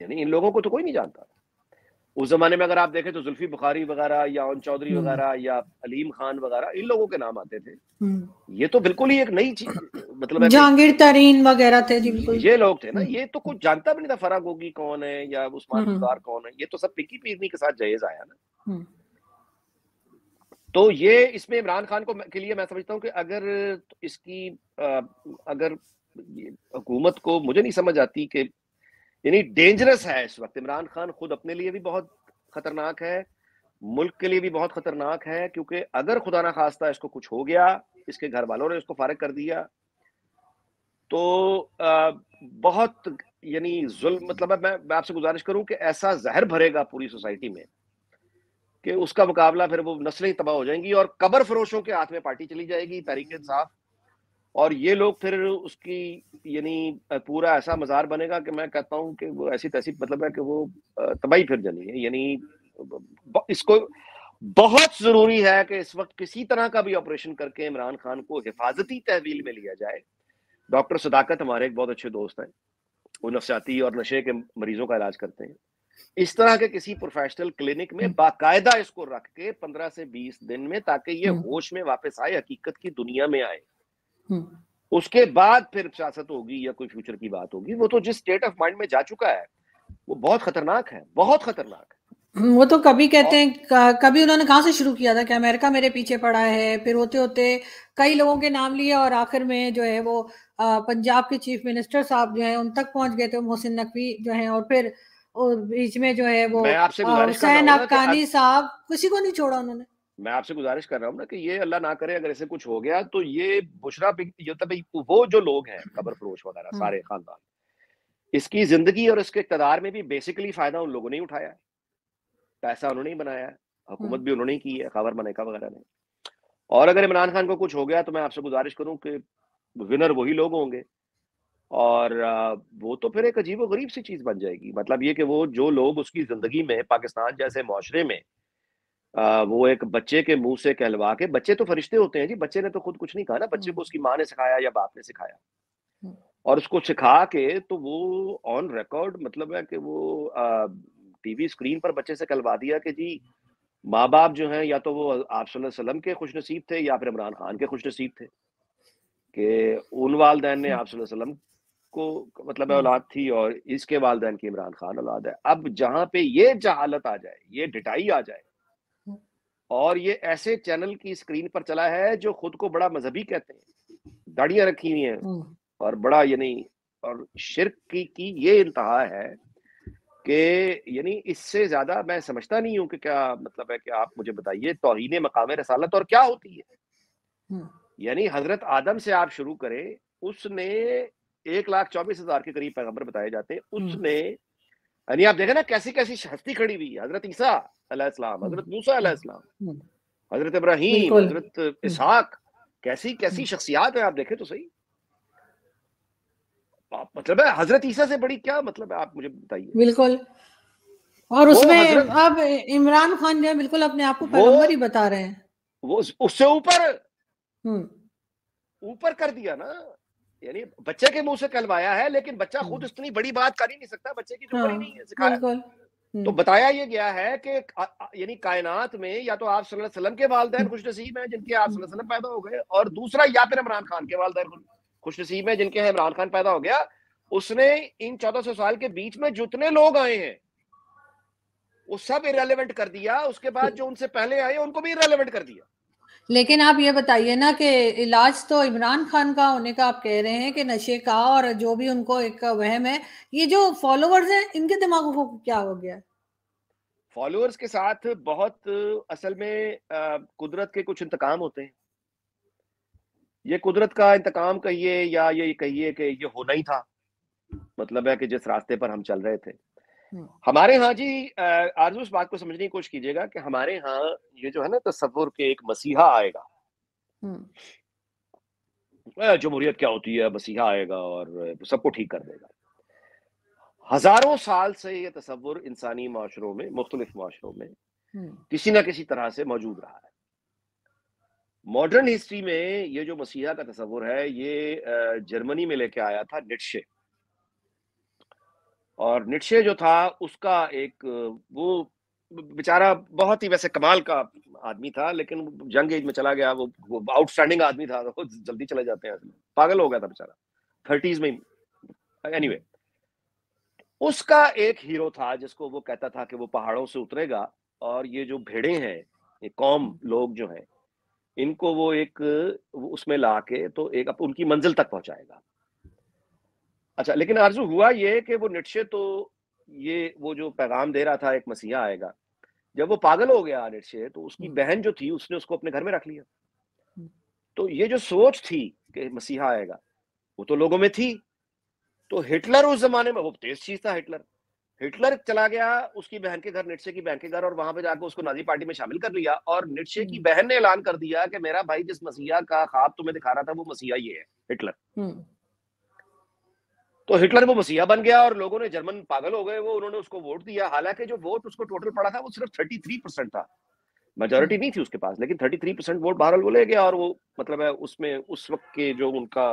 यानी इन लोगों को तो कोई नहीं जानता। उस जमाने में अगर आप देखें तो जुल्फी बुखारी वगैरह या ओन चौधरी वगैरह या अलीम खान वगैरह, इन लोगों के नाम आते थे। ये तो बिल्कुल ही एक नई चीज, मतलब जहांगीर तरीन वगैरह थे जी, बिल्कुल ये लोग थे ना, ये तो कुछ जानता भी नहीं था फराग होगी कौन है या उस्मान बुज़दार कौन है, ये तो सब पिंकी पीरनी के साथ जायज आया ना। तो ये इसमें इमरान खान को के लिए मैं समझता हूँ कि अगर इसकी अगर हुकूमत को, मुझे नहीं समझ आती कि, यानी डेंजरस है इस वक्त। इमरान खान खुद अपने लिए भी बहुत खतरनाक है, मुल्क के लिए भी बहुत खतरनाक है, क्योंकि अगर खुदा ना खास्ता इसको कुछ हो गया, इसके घर वालों ने इसको फारिग कर दिया, तो बहुत, यानी जुल्म, मतलब मैं आपसे गुजारिश करूं कि ऐसा जहर भरेगा पूरी सोसाइटी में कि उसका मुकाबला फिर वो नस्लें तबाह हो जाएंगी, और कबर फरोशों के हाथ में पार्टी चली जाएगी, तहरीक इंसाफ, और ये लोग फिर उसकी, यानी पूरा ऐसा मजार बनेगा कि मैं कहता हूं कि वो ऐसी तैसी, मतलब है कि वो तबाही फिर जानी है, यानी इसको बहुत जरूरी है कि इस वक्त किसी तरह का भी ऑपरेशन करके इमरान खान को हिफाजती तहवील में लिया जाए। डॉक्टर सदाकत हमारे एक बहुत अच्छे दोस्त हैं, वो नफसियाती और नशे के मरीजों का इलाज करते हैं। इस तरह के किसी प्रोफेशनल क्लिनिक में बाकायदा इसको रख के 15 से 20 दिन में, ताकि ये होश में वापस आए, हकीकत की दुनिया में आए। उसके बाद फिर सियासत होगी या कोई फ्यूचर की बात होगी। वो तो जिस स्टेट ऑफ माइंड में जा चुका है वो बहुत खतरनाक है, बहुत खतरनाक है। वो तो कभी कहते हैं, कभी उन्होंने कहाँ से शुरू किया था कि अमेरिका मेरे पीछे पड़ा है, फिर होते होते कई लोगों के नाम लिए और आखिर में जो है वो पंजाब के चीफ मिनिस्टर साहब जो है उन तक पहुंच गए थे, मोहसिन नकवी जो है, और फिर बीच में जो है वो मैं आपसे गुजारिश कर रहा हुसैन हूँ ना हक्कानी साहब, किसी को नहीं छोड़ा उन्होंने। मैं आपसे गुजारिश कर रहा हूँ ना कि ये अल्लाह ना करे अगर ऐसे कुछ हो गया तो ये बुशरा वो जो लोग हैं कब्र फरोश वगैरह सारे खानदान, इसकी जिंदगी और इसके इक़्तिदार में भी बेसिकली फायदा उन लोगों ने उठाया है। पैसा उन्होंने ही बनाया है, हुकूमत भी उन्होंने ही की है, खबर मनेका वगैरह ने। और अगर इमरान खान को कुछ हो गया तो मैं आपसे गुजारिश करूं कि विनर वही लोग होंगे, और वो तो फिर एक अजीबो-गरीब सी चीज़ बन जाएगी। मतलब ये कि वो जो लोग उसकी ज़िंदगी में पाकिस्तान जैसे मुआशरे में वो एक बच्चे के मुँह से कहलवा के, बच्चे तो फरिश्ते होते हैं जी, बच्चे ने तो खुद कुछ नहीं कहा ना, बच्चे को उसकी माँ ने सिखाया या बाप ने सिखाया। और उसको सिखा के तो वो ऑन रिकॉर्ड, मतलब है कि वो टीवी स्क्रीन पर बच्चे से कहलवा दिया कि जी माँ-बाप जो हैं या तो वो आप सल्लल्लाहु अलैहि वसल्लम के खुशनसीब थे या फिर इमरान खान के खुशनसीब थे, कि उन वालिदैन ने आप सल्लल्लाहु अलैहि वसल्लम को मतलब औलाद थी और इसके वालिदैन की इमरान खान औलाद है। अब जहाँ पे ये जहालत आ जाए, ये ढिठाई आ जाए, और ये ऐसे चैनल की स्क्रीन पर चला है जो खुद को बड़ा मजहबी कहते हैं, दाढ़ियाँ रखी हुई हैं और बड़ा यानी, और शिर्क की ये इंतहा है कि यानी इससे ज्यादा मैं समझता नहीं हूँ कि क्या मतलब है। कि आप मुझे बताइए तौहीन मकाम रसालत और क्या होती है। यानी हजरत आदम से आप शुरू करें, उसने 1,24,000 के करीब पैगंबर बताए जाते हैं, उसने यानी आप देखें ना कैसी कैसी हस्ती खड़ी हुई है। हजरत ईसा अलैहिस्सलाम, हजरत मूसा अलैहिस्सलाम, हजरत इब्राहीम, हजरत इसहाक, कैसी कैसी शख्सियात है, आप देखें तो सही। मतलब है हजरत ईसा से बड़ी क्या मतलब है, आप मुझे बताइए। बिल्कुल। और उसमें अब इमरान खान जो है बिल्कुल अपने आप को पैगंबर ही बता रहे हैं। वो उससे ऊपर कर दिया ना। यानी बच्चे के मुंह से कहलवाया है, लेकिन बच्चा खुद इतनी बड़ी बात कर ही नहीं सकता, बच्चे की जो बड़ी नहीं है सिखाया। तो बताया ये गया है कि यानी कायनात में या तो आप सल्लल्लाहु अलैहि वसल्लम के वालिदैन खुशनसीब हैं जिनके आप सल्लल्लाहु अलैहि वसल्लम पैदा हो गए, और दूसरा या फिर इमरान खान के वालिदैन खुशनसीब हैं जिनके हैं इमरान खान पैदा हो गया। उसने इन 1400 साल के बीच में जितने लोग आए हैं वो सब इरेलेवेंट कर दिया, उसके बाद जो उनसे पहले आए उनको भी इरेलेवेंट कर दिया। लेकिन आप ये बताइए ना कि इलाज तो इमरान खान का होने का आप कह रहे हैं कि नशे का, और जो भी उनको एक वहम है, ये जो फॉलोअर्स हैं इनके दिमागों को क्या हो गया? फॉलोअर्स के साथ बहुत असल में कुदरत के कुछ इंतकाम होते हैं। ये कुदरत का इंतकाम कहिए या ये कहिए कि ये होना ही था। मतलब है कि जिस रास्ते पर हम चल रहे थे, हमारे यहाँ जी आरज़ू, इस बात को समझने की कोशिश कीजिएगा कि हमारे यहाँ ये जो है ना तसव्वुर के एक मसीहा आएगा। जमहूरियत क्या होती है, मसीहा आएगा और सबको ठीक कर देगा। हजारों साल से ये तसव्वुर इंसानी माशरों में, मुख्तलिफ माशरों में किसी ना किसी तरह से मौजूद रहा है। मॉडर्न हिस्ट्री में ये जो मसीहा का तसव्वुर है ये जर्मनी में लेके आया था नीत्शे। और नीत्शे जो था उसका एक वो बेचारा बहुत ही वैसे कमाल का आदमी था, लेकिन जंग एज में चला गया। वो आउटस्टैंडिंग आदमी था, वो जल्दी चले जाते हैं, पागल हो गया था बेचारा 30s में। एनीवे उसका एक हीरो था जिसको वो कहता था कि वो पहाड़ों से उतरेगा और ये जो भेड़े हैं, ये कौम लोग जो हैं, इनको वो एक उसमें ला के तो एक उनकी मंजिल तक पहुंचाएगा। अच्छा, लेकिन आरज़ू हुआ ये कि वो नीत्शे तो ये वो जो पैगाम दे रहा था एक मसीहा आएगा, जब वो पागल हो गया नीत्शे, तो उसकी बहन जो थी उसने उसको अपने घर में रख लिया। तो ये जो सोच थी कि मसीहा आएगा वो तो लोगों में थी। तो हिटलर उस जमाने में वो तेज चीज था। हिटलर चला गया उसकी बहन के घर, नीत्शे की बहन के घर, और वहां पे जाकर उसको नाजी पार्टी में शामिल कर लिया। और नीत्शे की बहन ने ऐलान कर दिया कि मेरा भाई जिस मसीहा का ख्वाब तुम्हें दिखा रहा था वो मसीहा ये है, हिटलर। तो हिटलर वो मसीहा बन गया और लोगों ने, जर्मन पागल हो गए, वो उन्होंने उसको वोट दिया। हालांकि जो वोट उसको टोटल पड़ा था वो सिर्फ 33% था। मेजोरिटी नहीं थी उसके पास, लेकिन 33% वोट बहरहाल वो ले गया, और वो मतलब है उसमें उस वक्त के जो उनका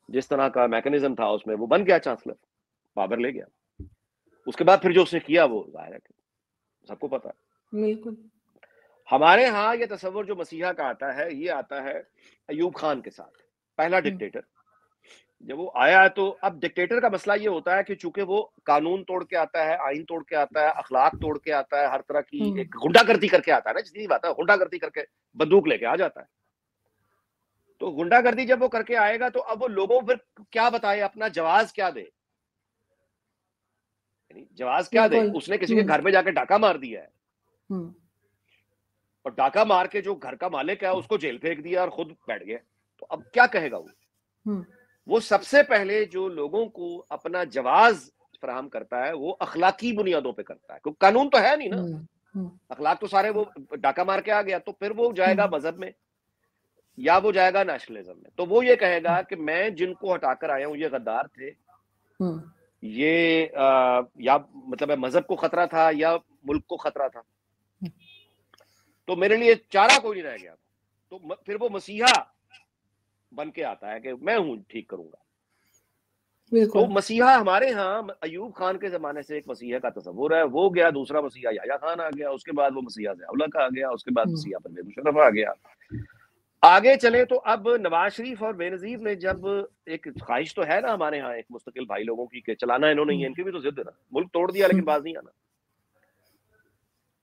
जिस तरह का मैकेनिज्म था उसमें वो बन गया चांसलर, बाबर ले गया। उसके बाद फिर जो उसने किया वो जाहिर है सबको पता है। बिल्कुल। हमारे यहाँ ये तस्वर जो मसीहा का आता है, ये आता है अयूब खान के साथ, पहला डिक्टेटर। जब वो आया तो अब डिक्टेटर का मसला ये होता है कि चूंकि वो कानून तोड़ के आता है, आइन तोड़ के आता है, अखलाक तोड़ के आता है, हर तरह की एक गुंडागर्दी करके आता है ना, जितनी बात है गुंडागर्दी करके बंदूक लेके आ जाता है। तो गुंडागर्दी जब वो करके आएगा तो अब वो लोगों फिर क्या बताए, अपना जवाब क्या दे, जवाब क्या दे। उसने किसी के घर में जाके डाका मार दिया है, और डाका मार के जो घर का मालिक है उसको जेल फेंक दिया और खुद बैठ गया, तो अब क्या कहेगा वो सबसे पहले जो लोगों को अपना जवाब फराहम करता है वो अखलाकी बुनियादों पे करता है, क्योंकि कानून तो है नहीं ना, अखलाक तो सारे वो डाका मार के आ गया, तो फिर वो जाएगा मजहब में या वो जाएगा नेशनलिज्म में। तो वो ये कहेगा कि मैं जिनको हटाकर आया हूं ये गद्दार थे, ये या मतलब मजहब को खतरा था या मुल्क को खतरा था, तो मेरे लिए चारा कोई नहीं रह गया। तो फिर वो मसीहा बन के आता है कि मैं हूं ठीक करूंगा। तो मसीहा हमारे यहाँ अयूब खान के जमाने से एक मसीहा का तस्वुर है, वो गया, दूसरा मसीहा याया खान आ गया, उसके बाद वो मसीहा ज़िया-उल-हक आ गया, उसके बाद मसीहा परवेज़ मुशर्रफ आ गया। आगे चले तो अब नवाज शरीफ और बेनजीर ने जब एक ख्वाहिश तो है ना हमारे यहाँ एक मुस्तकिल भाई लोगों की कि चलाना इन्होंने ही, इनकी भी तो जिद है ना, मुल्क तोड़ दिया लेकिन बाज नहीं आना।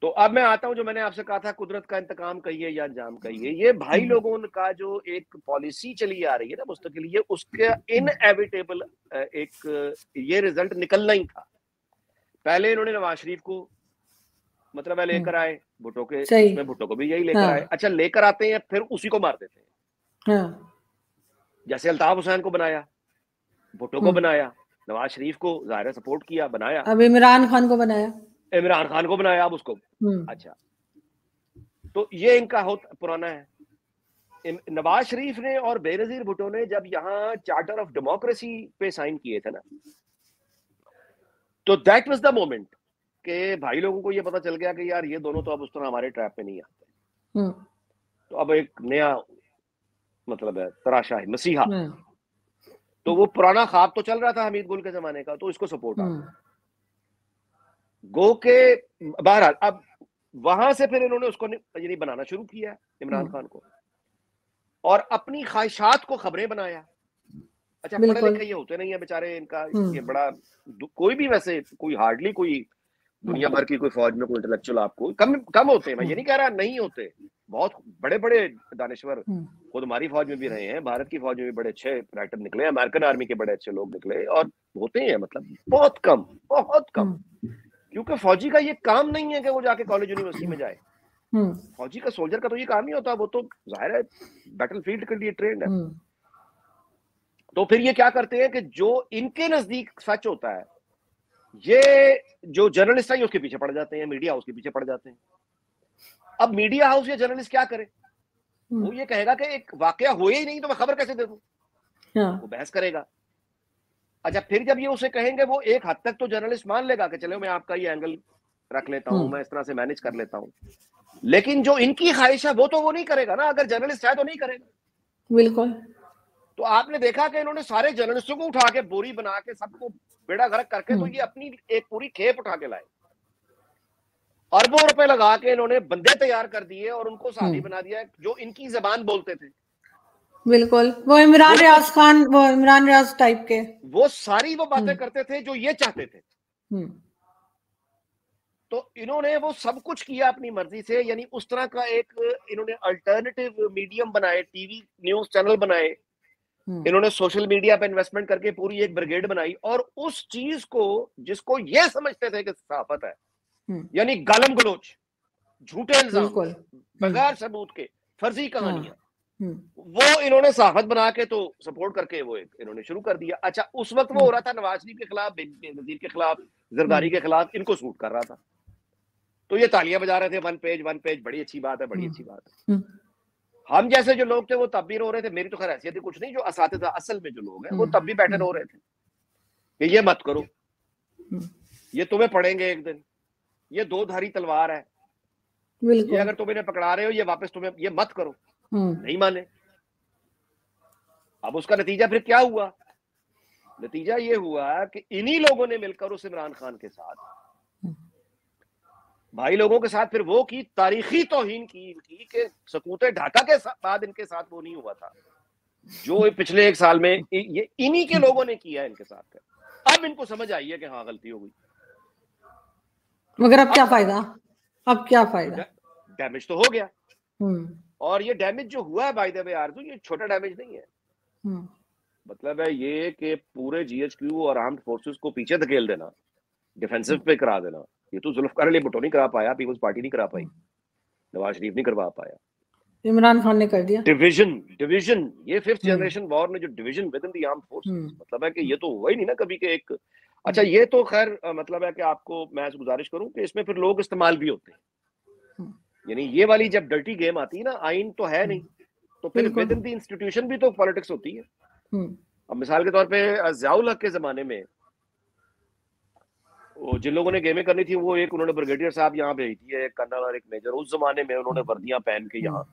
तो अब मैं आता हूं, जो मैंने आपसे कहा था कुदरत का इंतकाम कहिए या अंजाम कहिए, ये भाई लोगों का जो एक पॉलिसी चली आ रही है ना मुस्तकिल, ये उसके इनएविटेबल एक ये रिजल्ट निकलना ही था। पहले इन्होंने नवाज शरीफ को मतलब लेकर आए, भुट्टो के उसमें भुट्टो को भी यही लेकर आए। अच्छा, लेकर आते हैं फिर उसी को मार देते हैं। जैसे अल्ताफ हुसैन को बनाया, भुट्टो को बनाया, नवाज शरीफ को ज़ाहिर सपोर्ट किया, बनाया, अब इमरान खान को बनाया, इमरान खान को बनाया अब उसको। अच्छा, तो ये इनका पुराना है। नवाज शरीफ ने और बेनजीर भुट्टो ने जब यहाँ चार्टर ऑफ डेमोक्रेसी पे साइन किए थे ना, तो दैट वाज द मोमेंट कि भाई लोगों को ये पता चल गया कि यार ये दोनों तो अब उस तरह हमारे ट्रैप पे नहीं आते। तो अब एक नया मतलब है तराशा है मसीहा। तो वो पुराना ख्वाब तो चल रहा था हमीद गुल के जमाने का, तो इसको सपोर्ट आ गो के। बहरहाल अब वहां से फिर इन्होंने उसको यानी बनाना शुरू किया इमरान खान को, और अपनी ख्वाहिशात को खबरें बनाया। अच्छा, पढ़े लिखे ये होते नहीं है बेचारे, इनका ये बड़ा कोई भी वैसे कोई हार्डली कोई दुनिया भर की कोई फौज में कोई इंटेलेक्चुअल आपको कम होते हैं। मैं ये नहीं कह रहा नहीं होते, बहुत बड़े बड़े दानिश्वर खुद हमारी फौज में भी रहे हैं, भारत की फौज में भी बड़े अच्छे राइटर निकले, अमेरिकन आर्मी के बड़े अच्छे लोग निकले, और होते हैं मतलब बहुत कम। क्योंकि फौजी का ये काम नहीं है कि वो जाके कॉलेज यूनिवर्सिटी में जाए। फौजी का सोल्जर का तो ये काम नहीं होता, वो तो जाहिर है बैटलफील्ड के लिए ट्रेंड है। तो फिर ये क्या करते हैं कि जो इनके नजदीक सच होता है, ये जो जर्नलिस्ट है उसके पीछे पड़ जाते हैं, मीडिया हाउस के पीछे पड़ जाते हैं। अब मीडिया हाउस या जर्नलिस्ट क्या करे, वो ये कहेगा कि एक वाकया हुआ ही नहीं तो मैं खबर कैसे दे दूं, वो बहस करेगा। अच्छा, फिर जब ये उसे कहेंगे वो एक हद तक तो जर्नलिस्ट मान लेगा कि चलो मैं आपका ये एंगल रख लेता हूं, मैं इस तरह से मैनेज कर लेता हूं, लेकिन जो इनकी ख्वाहिश है वो नहीं करेगा ना, अगर जर्नलिस्ट है तो नहीं करेगा। बिल्कुल। तो आपने देखा कि इन्होंने सारे जर्नलिस्टों को उठा के बोरी बना के सबको बेड़ा गर्क करके तो ये अपनी एक पूरी खेप उठा के लाए, अरबों रुपए लगा के इन्होंने बंदे तैयार कर दिए और उनको साथी बना दिया जो इनकी जबान बोलते थे। बिल्कुल, वो इमरान रियाज खान, वो इमरान रियाज टाइप के, वो सारी वो बातें करते थे जो ये चाहते थे। तो इन्होंने वो सब कुछ किया अपनी मर्जी से, यानी उस तरह का एक इन्होंने अल्टरनेटिव मीडियम बनाए, टीवी न्यूज चैनल बनाए, इन्होंने सोशल मीडिया पे इन्वेस्टमेंट करके पूरी एक ब्रिगेड बनाई, और उस चीज को जिसको ये समझते थे कि सहाफत है, यानी गालम गलोच, झूठे इल्जाम, बगैर सबूत के फर्जी कहानियां, वो इन्होंने सहाफत बना के तो सपोर्ट करके वो इन्होंने शुरू कर दिया। अच्छा, उस वक्त वो हो रहा था नवाज शरीफ के खिलाफ, बेनजीर के खिलाफ, जरदारी के खिलाफ, इनको सूट कर रहा था, तो ये तालियां बजा रहे थे, वन पेज, बड़ी अच्छी बात है, बड़ी अच्छी बात है। हम जैसे जो लोग थे वो तब भी रो रहे थे, मेरी तो खैर हैसियत ही कुछ नहीं, जो असातिज़ा असल में जो लोग हैं वो तब भी बैठे रो रहे थे कि ये मत करो, ये तुम्हें पढ़ेंगे एक दिन, ये दो धारी तलवार है, ये बिल्कुल। अगर तुम इन्हें पकड़ा रहे हो, ये वापस तुम्हें ये मत करो, नहीं माने। अब उसका नतीजा फिर क्या हुआ? नतीजा ये हुआ कि इन्हीं लोगों ने मिलकर उस इमरान खान के साथ, भाई लोगों के साथ, फिर वो की तारीखी तौहीन की इनकी, कि सकूते ढाका के बाद इनके साथ वो नहीं हुआ था जो पिछले 1 साल में ये इन्हीं के लोगों ने किया है इनके साथ। अब इनको समझ आई है कि हाँ गलती हो गई, मगर अब क्या फायदा? अब क्या फायदा? डैमेज तो हो गया। और ये डैमेज जो हुआ है बाय द वे आरजू, ये छोटा डैमेज नहीं है। मतलब है ये कि पूरे जीएचक्यू और आर्म्ड फोर्सेस को पीछे धकेल देना, डिफेंसिव पे करा देना। ये तो जुल्फकार अली भुट्टो नहीं करा पाया, पीपल्स पार्टी नहीं करा पाई, नवाज शरीफ नहीं करवा पाया, इमरान खान ने कर दिया। डिवीजन ये 5th जनरेशन वॉर ने जो division with in the armed forces, मतलब है कि ये तो हुआ ही नहीं ना कभी के एक। अच्छा ये तो खैर मतलब है कि आपको मैं गुजारिश करूं कि इसमें फिर लोग इस्तेमाल भी होते हैं, यानी ये वाली जब डर्टी गेम आती है ना, आइन तो है नहीं, तो फिर विद इन द इंस्टीट्यूशन भी तो पॉलिटिक्स होती है। अब मिसाल के तौर पे ज़ियाउल हक के जमाने में वो जिन लोगों ने गेमें करनी थी, वो एक उन्होंने ब्रिगेडियर साहब यहाँ भेज दिए, एक कर्नल और एक मेजर। उस जमाने में उन्होंने वर्दियां पहन के यहाँ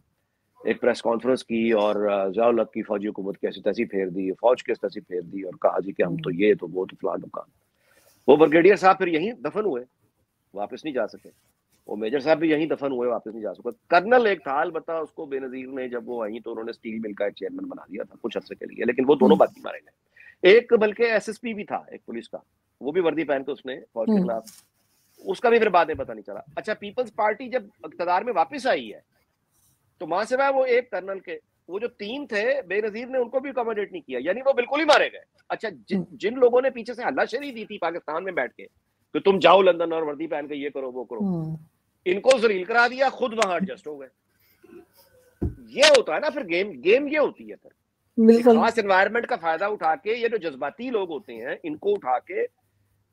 एक प्रेस कॉन्फ्रेंस की और ज़ियाउल हक की फौजी हुकूमत की ऐसी तैसी फेर दी, फौज की तैसी फेर दी और कहा जी कि हम तो ये तो वो तो फलान दुकान। वो ब्रिगेडियर साहब फिर यहीं दफन हुए, वापस नहीं जा सके। वो मेजर साहब भी यहीं दफन हुए, वापस नहीं जा सके। कर्नल एक था, अलबत्ता उसको बेनजीर ने जब वो आई तो उन्होंने स्टील मिल का एक चेयरमैन बना दिया था कुछ अर्से के लिए, लेकिन वो दोनों बाकी मारे गए। एक बल्कि एसएसपी भी था एक पुलिस का, वो भी वर्दी पहन के उसने फौज के खिलाफ, उसका भी फिर बाद में पता नहीं चला। अच्छा पीपल्स पार्टी जब इक़्तिदार में वापस आई है तो वहां से वो एक कर्नल के वो जो 3 थे बेनजीर ने उनको भी अकोमोडेट नहीं किया, यानी वो बिल्कुल ही मारे गए। अच्छा जिन लोगों ने पीछे से हल्लाशेरी दी थी पाकिस्तान में बैठ के तो तुम जाओ लंदन और वर्दी पहन के ये करो वो करो, इनको जलील करा दिया, खुद वहां एडजस्ट हो गए। ये होता है ना फिर गेम ये होती है फिर खास एनवायरनमेंट का फायदा उठा के ये जो जज्बाती लोग होते हैं इनको उठा के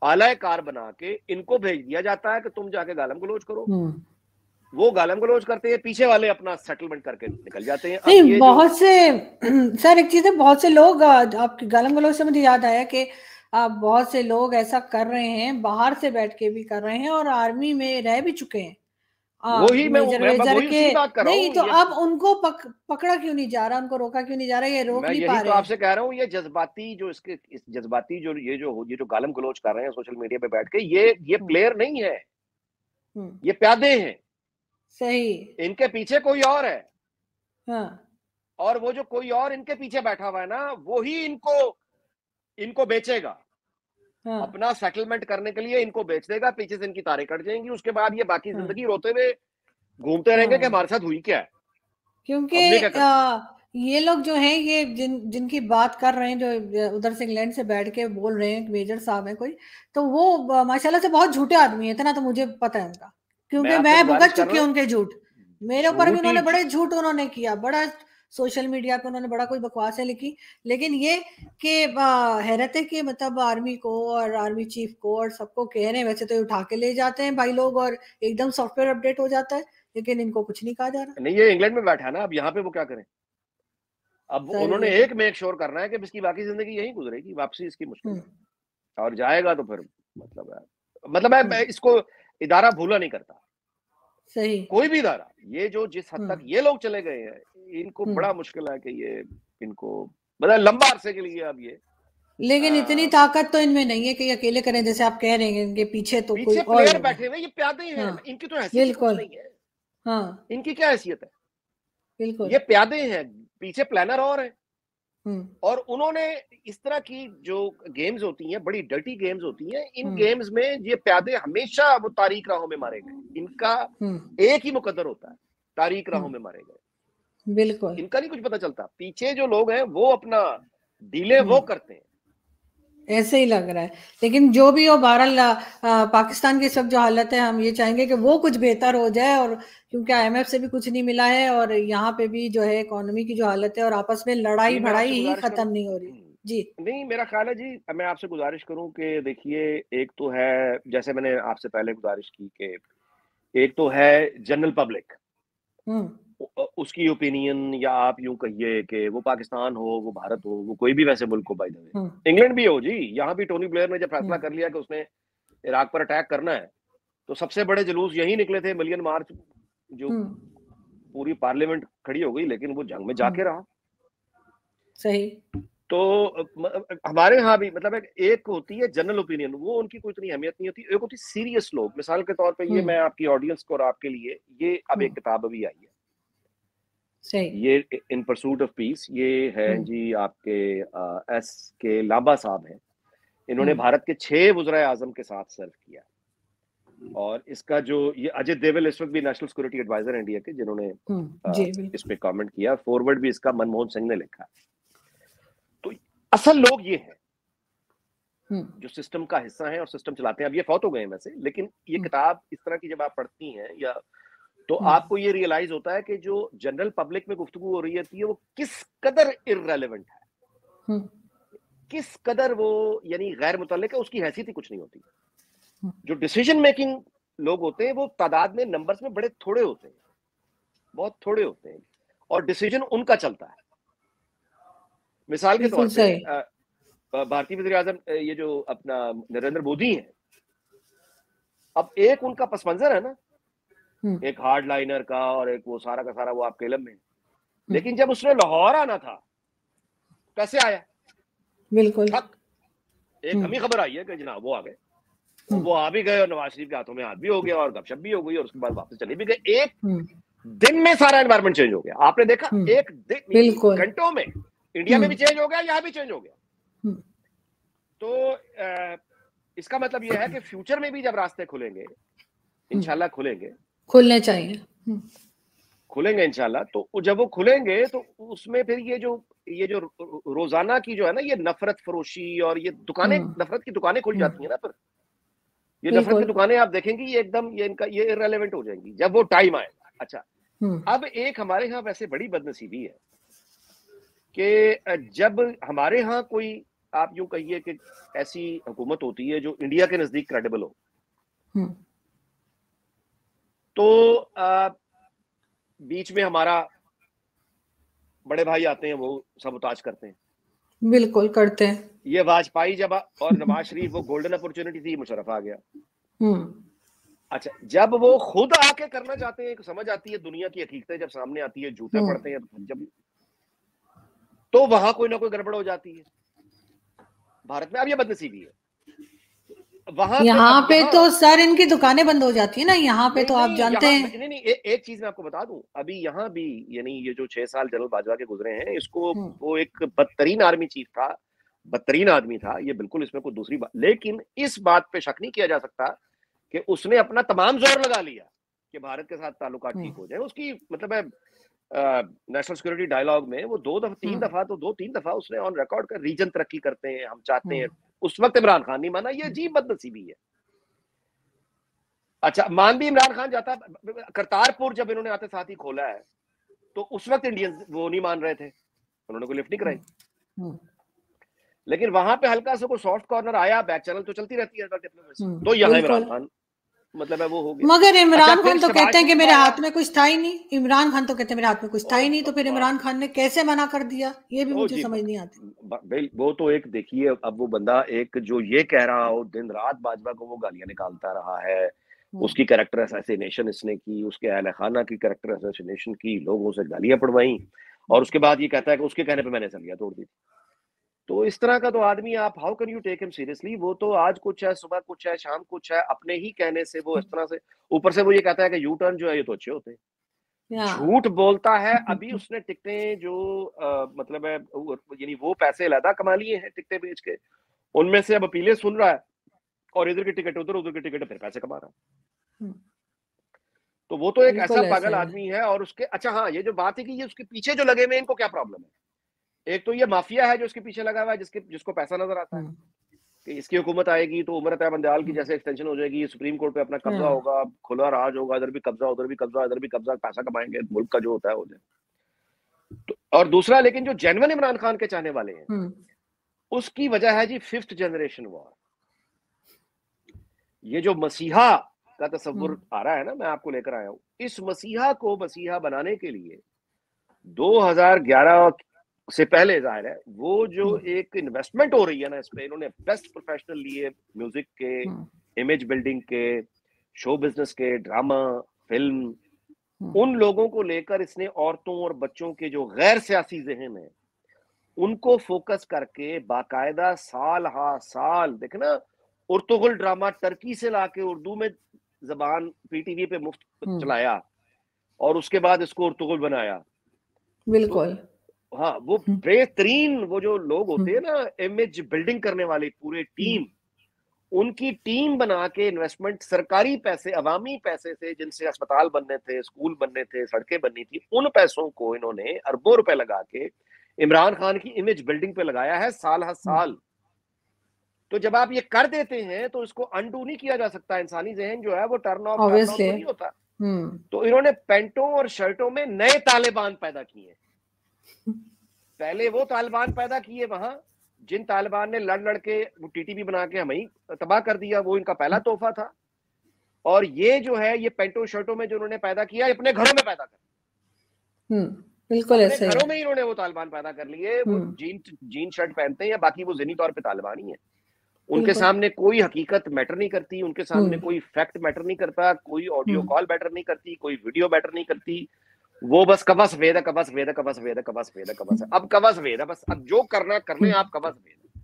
आला कार बना के इनको भेज दिया जाता है कि तुम जाके गालम गलोच करो। वो गालम गलोच करते हैं, पीछे वाले अपना सेटलमेंट करके निकल जाते हैं। नहीं, ये बहुत से सर एक चीज है, बहुत से लोग आपके गालम गलोच से मुझे याद आया कि बहुत से लोग ऐसा कर रहे हैं, बाहर से बैठ के भी कर रहे हैं और आर्मी में रह भी चुके हैं। वही मेजर वेजर के बात कर रहा नहीं तो अब उनको पकड़ा क्यों नहीं जा रहा, उनको रोका क्यों नहीं जा रहा, ये रोक नहीं पा रहे। तो आपसे कह रहा हूँ ये जज्बाती जो इसके जज्बाती जो ये जो गालम गलोच कर रहे हैं सोशल मीडिया पे बैठ के, ये प्लेयर नहीं है, ये प्यादे हैं। सही, इनके पीछे कोई और है। हाँ। और वो जो कोई और इनके पीछे बैठा हुआ है ना, वो ही इनको बेचेगा। हाँ। अपना सेटलमेंट करने के लिए इनको बेच देगा, पीछे से इनकी तारें कट जाएंगी, उसके बाद ये बाकी जिंदगी रोते हुए घूमते रहेंगे कि हमारे साथ हुई क्या है। क्योंकि ये लोग जो हैं, ये जिनकी बात कर रहे हैं, जो उधर से इंग्लैंड से बैठ के बोल रहे हैं, मेजर साहब हैं कोई, तो वो माशाल्लाह से बहुत झूठे आदमी है, इतना तो मुझे पता है उनका, क्योंकि मैं भुगत चुकी हूँ उनके झूठ। मेरे ऊपर भी उन्होंने बड़े झूठ उन्होंने किया, बड़ा सोशल मीडिया पे उन्होंने बड़ा कोई बकवासें लिखी। लेकिन ये कि हैरत है कि मतलब आर्मी को और आर्मी चीफ को और सबको कह रहे हैं, वैसे तो उठा के ले जाते हैं भाई लोग और एकदम सॉफ्टवेयर अपडेट हो जाता है, लेकिन इनको कुछ नहीं कहा जा रहा। नहीं, ये इंग्लैंड में बैठा है ना, अब यहाँ पे वो क्या करें। अब उन्होंने एक मेक श्योर करना है कि इसकी बाकी जिंदगी यहीं गुजरेगी, वापसी इसकी मुश्किल है, और जाएगा तो फिर मतलब है इसको इदारा भूला नहीं करता। सही, कोई भी इदारा, ये जो जिस हद तक ये लोग चले गए हैं, इनको बड़ा मुश्किल है कि ये इनको मतलब लंबा अरसे के लिए अब ये। लेकिन इतनी ताकत तो इनमें नहीं है कि अकेले करें, जैसे आप कह रहे हैं इनके पीछे तो कोई और प्लेयर बैठे हुए, ये प्यादे हैं। हाँ, इनकी तो हैसियत नहीं है। हाँ, इनकी क्या हैसियत है, बिल्कुल, ये प्यादे हैं, पीछे प्लानर और है। और उन्होंने इस तरह की जो गेम्स होती हैं, बड़ी डर्टी गेम्स होती हैं, इन गेम्स में ये प्यादे हमेशा वो तारीख राहों में मारे गए। इनका एक ही मुकद्दर होता है, तारीख राहों में मारे गए। बिल्कुल, इनका नहीं कुछ पता चलता, पीछे जो लोग हैं वो अपना डीले वो करते हैं। ऐसे ही लग रहा है। लेकिन जो भी हो, बहरहाल पाकिस्तान की सब जो हालत है, हम ये चाहेंगे कि वो कुछ बेहतर हो जाए, और क्योंकि IMF से भी कुछ नहीं मिला है और यहाँ पे भी जो है इकोनॉमी की जो हालत है, और आपस में लड़ाई भड़ाई ही खत्म नहीं हो रही। जी नहीं, मेरा ख्याल है जी, मैं आपसे गुजारिश करूं कि देखिए, एक तो है जैसे मैंने आपसे पहले गुजारिश की कि एक तो है जनरल पब्लिक, उसकी ओपिनियन, या आप यूं कहिए कि वो पाकिस्तान हो, वो भारत हो, वो कोई भी वैसे मुल्क हो, बाय द वे इंग्लैंड भी हो जी, यहाँ भी टोनी ब्लेयर ने जब फैसला कर लिया कि उसने इराक पर अटैक करना है, तो सबसे बड़े जुलूस यही निकले थे, मिलियन मार्च जो पूरी पार्लियामेंट खड़ी हो गई, लेकिन वो जंग में जाके रहा। सही। तो हमारे यहाँ भी मतलब एक होती है जनरल ओपिनियन, वो उनकी कोई इतनी अहमियत नहीं होती। एक होती सीरियस लोग, मिसाल के तौर पे ये मैं आपकी ऑडियंस को और आपके लिए, ये अब एक किताब अभी आई है, सही। ये इन परसूट ऑफ पीस, ये है जी आपके एस के लांबा साहब हैं। इन्होंने भारत के 6 वज़ीर आज़म के साथ सर्व किया, और इसका जो ये अजय देवल इस वक्त भी नेशनल सिक्योरिटी एडवाइजर इंडिया के, जिन्होंने इस पे कमेंट किया। फॉरवर्ड भी इसका मनमोहन सिंह ने लिखा। तो असल लोग ये हैं जो सिस्टम का हिस्सा हैं और सिस्टम चलाते हैं। अब ये फौत हो गए हैं वैसे, लेकिन ये किताब इस तरह की जब आप पढ़ती हैं या तो आपको ये रियलाइज होता है कि जो जनरल पब्लिक में गुफ्तगू हो रही है वो किस कदर इररेलेवेंट है, किस कदर वो यानी गैर मुतल्लिक है, उसकी हैसियत ही कुछ नहीं होती। जो डिसीजन मेकिंग लोग होते हैं वो तादाद में, नंबर्स में बड़े थोड़े होते हैं, बहुत थोड़े होते हैं, और डिसीजन उनका चलता है। मिसाल के तौर पे भारतीय वज़ीर आज़म ये जो अपना नरेंद्र मोदी हैं, अब एक उनका पस मंजर है ना, एक हार्ड लाइनर का और एक वो सारा का सारा वो आपके इल्म में, लेकिन जब उसने लाहौर आना था कैसे आया? बिल्कुल। एक हमें खबर आई है कि जनाब वो आ गए, वो आ भी गए और नवाज शरीफ के हाथों में हाथ भी हो गया और गपशप भी हो गई, और उसके बाद वापस चले भी गए। एक दिन में सारा एनवायरमेंट चेंज हो गया। आपने देखा एक दिन, घंटों में इंडिया में भी चेंज हो गया, यहां भी चेंज हो गया। तो इसका मतलब यह है कि फ्यूचर में भी जब रास्ते खुलेंगे, इंशाल्लाह खुलने चाहिए, खुलेंगे इंशाल्लाह, तो जब वो खुलेंगे तो उसमें फिर ये जो रोजाना की जो है ना ये नफरत फरोशी और ये दुकानें, नफरत की दुकानें खुल जाती है ना, फिर ये नफरत की दुकानें आप देखेंगी ये एकदम ये इररेलेवेंट हो जाएंगी जब वो टाइम आएगा। अच्छा, अब एक हमारे यहाँ वैसे बड़ी बदनसीबी है कि जब हमारे यहाँ कोई, आप यूं कहिए कि ऐसी हुकूमत होती है जो इंडिया के नजदीक क्रेडिबल हो, तो बीच में हमारा बड़े भाई आते हैं, वो सबुताज करते हैं। बिल्कुल करते हैं। ये वाजपेयी जब और नवाज शरीफ, वो गोल्डन अपॉर्चुनिटी थी, मुशर्रफ आ गया। अच्छा, जब वो खुद आके करना चाहते हैं, समझ आती है दुनिया की हकीकतें जब सामने आती है, झूठे पड़ते हैं जब, तो वहां कोई ना कोई गड़बड़ हो जाती है। भारत में अब ये बदनसीबी है। वहां यहाँ पे तो सर इनकी दुकानें बंद हो जाती है ना, यहाँ पे तो आप जानते हैं। नहीं, एक चीज मैं आपको बता दूं, अभी यहाँ भी यानी ये जो 6 साल जनरल बाजवा के गुजरे हैं, इसको वो एक बदतरीन आर्मी चीफ था, बदतरीन आदमी था, ये बिल्कुल इसमें कोई दूसरी बात, लेकिन इस बात पे शक नहीं किया जा सकता कि उसने अपना तमाम जोर लगा लिया कि भारत के साथ ताल्लुकात ठीक हो जाए। उसकी मतलब है नेशनल सिक्योरिटी डायलॉग में वो 2-3 दफा उसने ऑन रिकॉर्ड कर, रीजन तरक्की करते हैं, हम चाहते हैं। उस वक्त इमरान खान नहीं माना, ये अजीब बदनसीबी है। अच्छा, मान भी इमरान खान जाता, करतारपुर जब इन्होंने आते साथ ही खोला है, तो उस वक्त इंडियंस वो नहीं मान रहे थे, उन्होंने कोई लिफ्ट नहीं कराई। लेकिन वहां पे हल्का सा कोई सॉफ्ट कॉर्नर आया, बैक चैनल तो चलती रहती है तो यहाँ इमरान खान मतलब है वो हो गया। मगर इमरान खान तो कहते हैं कि मेरे हाथ में कुछ था ही नहीं। इमरान खान तो कहते हैं मेरे हाथ में कुछ था ही नहीं, तो फिर इमरान खान ने कैसे मना कर दिया, ये भी मुझे समझ नहीं आती। वो तो एक देखिए, अब वो बंदा एक जो ये कह रहा हो दिन रात बाजवा को वो गालियां निकालता रहा है, उसकी कैरेक्टर असैसिनेशन इसने की, उसके अहल खाना की कैरेक्टर असैसिनेशन की, लोगों से गालियां पड़वाई, और उसके बाद ये कहता है कि उसके कहने पे मैंने सलिया तोड़ दी। तो इस तरह का तो आदमी, आप how can you take him seriously? वो तो आज कुछ है, सुबह कुछ है, शाम कुछ है, अपने ही कहने से वो इस तरह से, ऊपर से वो ये कहता है कि यू टर्न जो है ये तो अच्छे होते हैं, झूठ बोलता है। अभी उसने टिकटें जो मतलब है यानी वो पैसे अलहदा कमा लिए हैं टिकटें बेच के, उनमें से अब अपीलें सुन रहा है, और इधर की टिकट उधर, उधर की टिकट फिर पैसे कमा रहा है। तो वो तो एक ऐसा पागल आदमी है। और उसके, अच्छा हाँ, ये जो बात है कि ये उसके पीछे जो लगे हुए इनको क्या प्रॉब्लम है? एक तो ये माफिया है जो इसके पीछे लगा हुआ है, जिसको पैसा नजर आता है कि इसकी हुकूमत आएगी तो उमर अता बंदयाल की जैसे एक्सटेंशन हो जाएगी, सुप्रीम कोर्ट पे अपना कब्जा होगा, खुला राज होगा, इधर भी कब्जा, उधर भी कब्जा, इधर भी कब्जा, पैसा कमाएंगे, मुल्क का जो होता है हो जाए। तो और दूसरा, लेकिन जो जेन्युइन इमरान खान के चाहने वाले हैं, उसकी वजह है जी 5th जनरेशन वॉर। ये जो मसीहा का तस्वुर आ रहा है ना, मैं आपको लेकर आया हूं, इस मसीहा को मसीहा बनाने के लिए 2011 से पहले जाहिर है वो जो एक इन्वेस्टमेंट हो रही है ना इस पे, इन्होंने बेस्ट प्रोफेशनल लिए, म्यूजिक के, इमेज बिल्डिंग के, शो बिजनेस के, ड्रामा, फिल्म, उन लोगों को लेकर इसने औरतों और बच्चों के जो गैर सियासी ज़हन है, उनको फोकस करके बाकायदा साल हा साल देखे ना, उर्तुगुल ड्रामा टर्की से लाके उर्दू में ज़बान पीटीवी पे मुफ्त चलाया और उसके बाद इसको उर्तुगुल बनाया। तो बिल्कुल। हाँ, वो बेहतरीन वो जो लोग होते हैं ना इमेज बिल्डिंग करने वाली पूरी टीम, उनकी टीम बना के इन्वेस्टमेंट सरकारी पैसे, अवामी पैसे से जिनसे अस्पताल बनने थे, स्कूल बनने थे, सड़कें बननी थी, उन पैसों को इन्होंने अरबों रुपए लगा के इमरान खान की इमेज बिल्डिंग पे लगाया है साल हर साल। तो जब आप ये कर देते हैं तो इसको अनडू नहीं किया जा सकता। इंसानी जहन जो है वो टर्न ऑफ ऑब्वियसली। तो नहीं होता। तो इन्होंने पैंटों और शर्टों में नए तालिबान पैदा किए। पहले वो तालिबान पैदा किए वहां जिन तालिबान ने लड़ लड़ के वो टीटीपी बना के हमें तबाह कर दिया, वो इनका पहला तोहफा था। और ये जो है ये पैंटों शर्टों में जो उन्होंने पैदा किया अपने घरों में पैदा कर, बिल्कुल अपने ऐसे घरों में ही इन्होंने वो तालिबान पैदा कर लिए। वो जीन शर्ट पहनते हैं या बाकी वो ज़हनी तौर पे तालिबान ही है। उनके सामने कोई हकीकत मैटर नहीं करती, उनके सामने कोई फैक्ट मैटर नहीं करता, कोई ऑडियो कॉल मैटर नहीं करती, कोई वीडियो मैटर नहीं करती। वो बस कबस वेद कबस वेद कबस वेद कबस वेद कबस, अब कबस वेद बस, अब जो करना करने आप कबस वेद।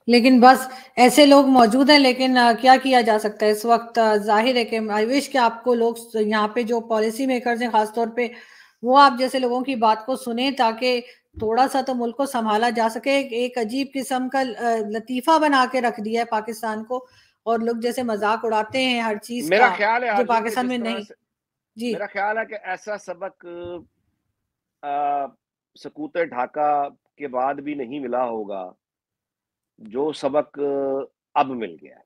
लेकिन बस ऐसे लोग मौजूद हैं, लेकिन क्या किया जा सकता है इस वक्त। जाहिर है कि आई विश कि आपको लोग यहाँ पे जो पॉलिसी मेकर्स हैं खासतौर पे वो आप जैसे लोगों की बात को सुने ताकि थोड़ा सा तो मुल्क को संभाला जा सके। एक अजीब किस्म का लतीफा बना के रख दिया है पाकिस्तान को, और लोग जैसे मजाक उड़ाते हैं हर चीज मेरा का ख्याल है जो पाकिस्तान में नहीं। जी, मेरा ख्याल है कि ऐसा सबक सकूत ढाका के बाद भी नहीं मिला होगा जो सबक अब मिल गया है।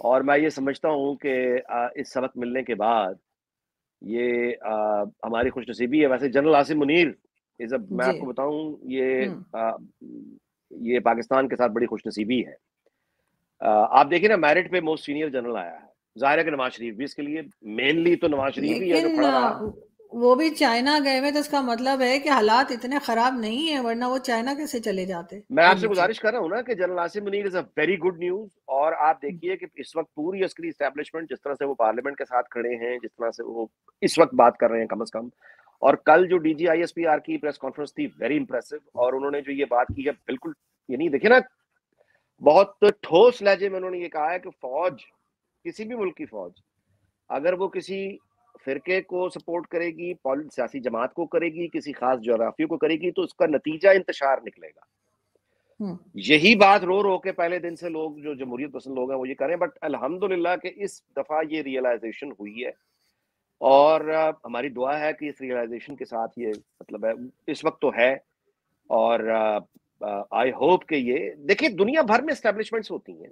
और मैं ये समझता हूँ कि इस सबक मिलने के बाद ये हमारी खुशनसीबी है। वैसे जनरल आसिम मुनीर मैं आपको बताऊं ये पाकिस्तान के साथ बड़ी खुशनसीबी है। आप देखिए ना, मेरिट पे मोस्ट सीनियर जनरल आया है। जाहिर है कि नवाज शरीफ भी इसके लिए, मेनली तो नवाज शरीफ ही है जो खड़ा रहा। वो भी चाइना गए हुए, तो इसका मतलब है कि हालात इतने खराब नहीं है, वरना वो चाइना कैसे चले जाते। मैं आपसे गुजारिश कर रहा हूँ ना कि general Asim Munir is a very good news. और आप देखिए कि इस वक्त पूरी अस्करी एस्टेब्लिशमेंट जिस तरह से वो पार्लियामेंट के साथ खड़े हैं, जिस तरह से वो इस वक्त बात कर रहे हैं कम से कम। और कल जो DGISPR की प्रेस कॉन्फ्रेंस थी, वेरी इंप्रेसिव। और उन्होंने जो ये बात की है बिल्कुल, यानी देखिए ना, बहुत ठोस लहजे में उन्होंने ये कहा है कि फौज, किसी भी मुल्क की फौज, अगर वो किसी फिरके को सपोर्ट करेगी, सियासी जमात को करेगी, किसी खास जोग्राफी को करेगी, तो उसका नतीजा इंतशार निकलेगा। यही बात रो रो के पहले दिन से लोग जो जमहूरियत पसंद लोग हैं वो ये करें। बट अल्हम्दुलिल्लाह कि इस दफा ये रियलाइजेशन हुई है और हमारी दुआ है कि इस रियलाइजेशन के साथ ये मतलब है इस वक्त तो है। और आई होप कि ये देखिए, दुनिया भर में एस्टेब्लिशमेंट्स होती हैं,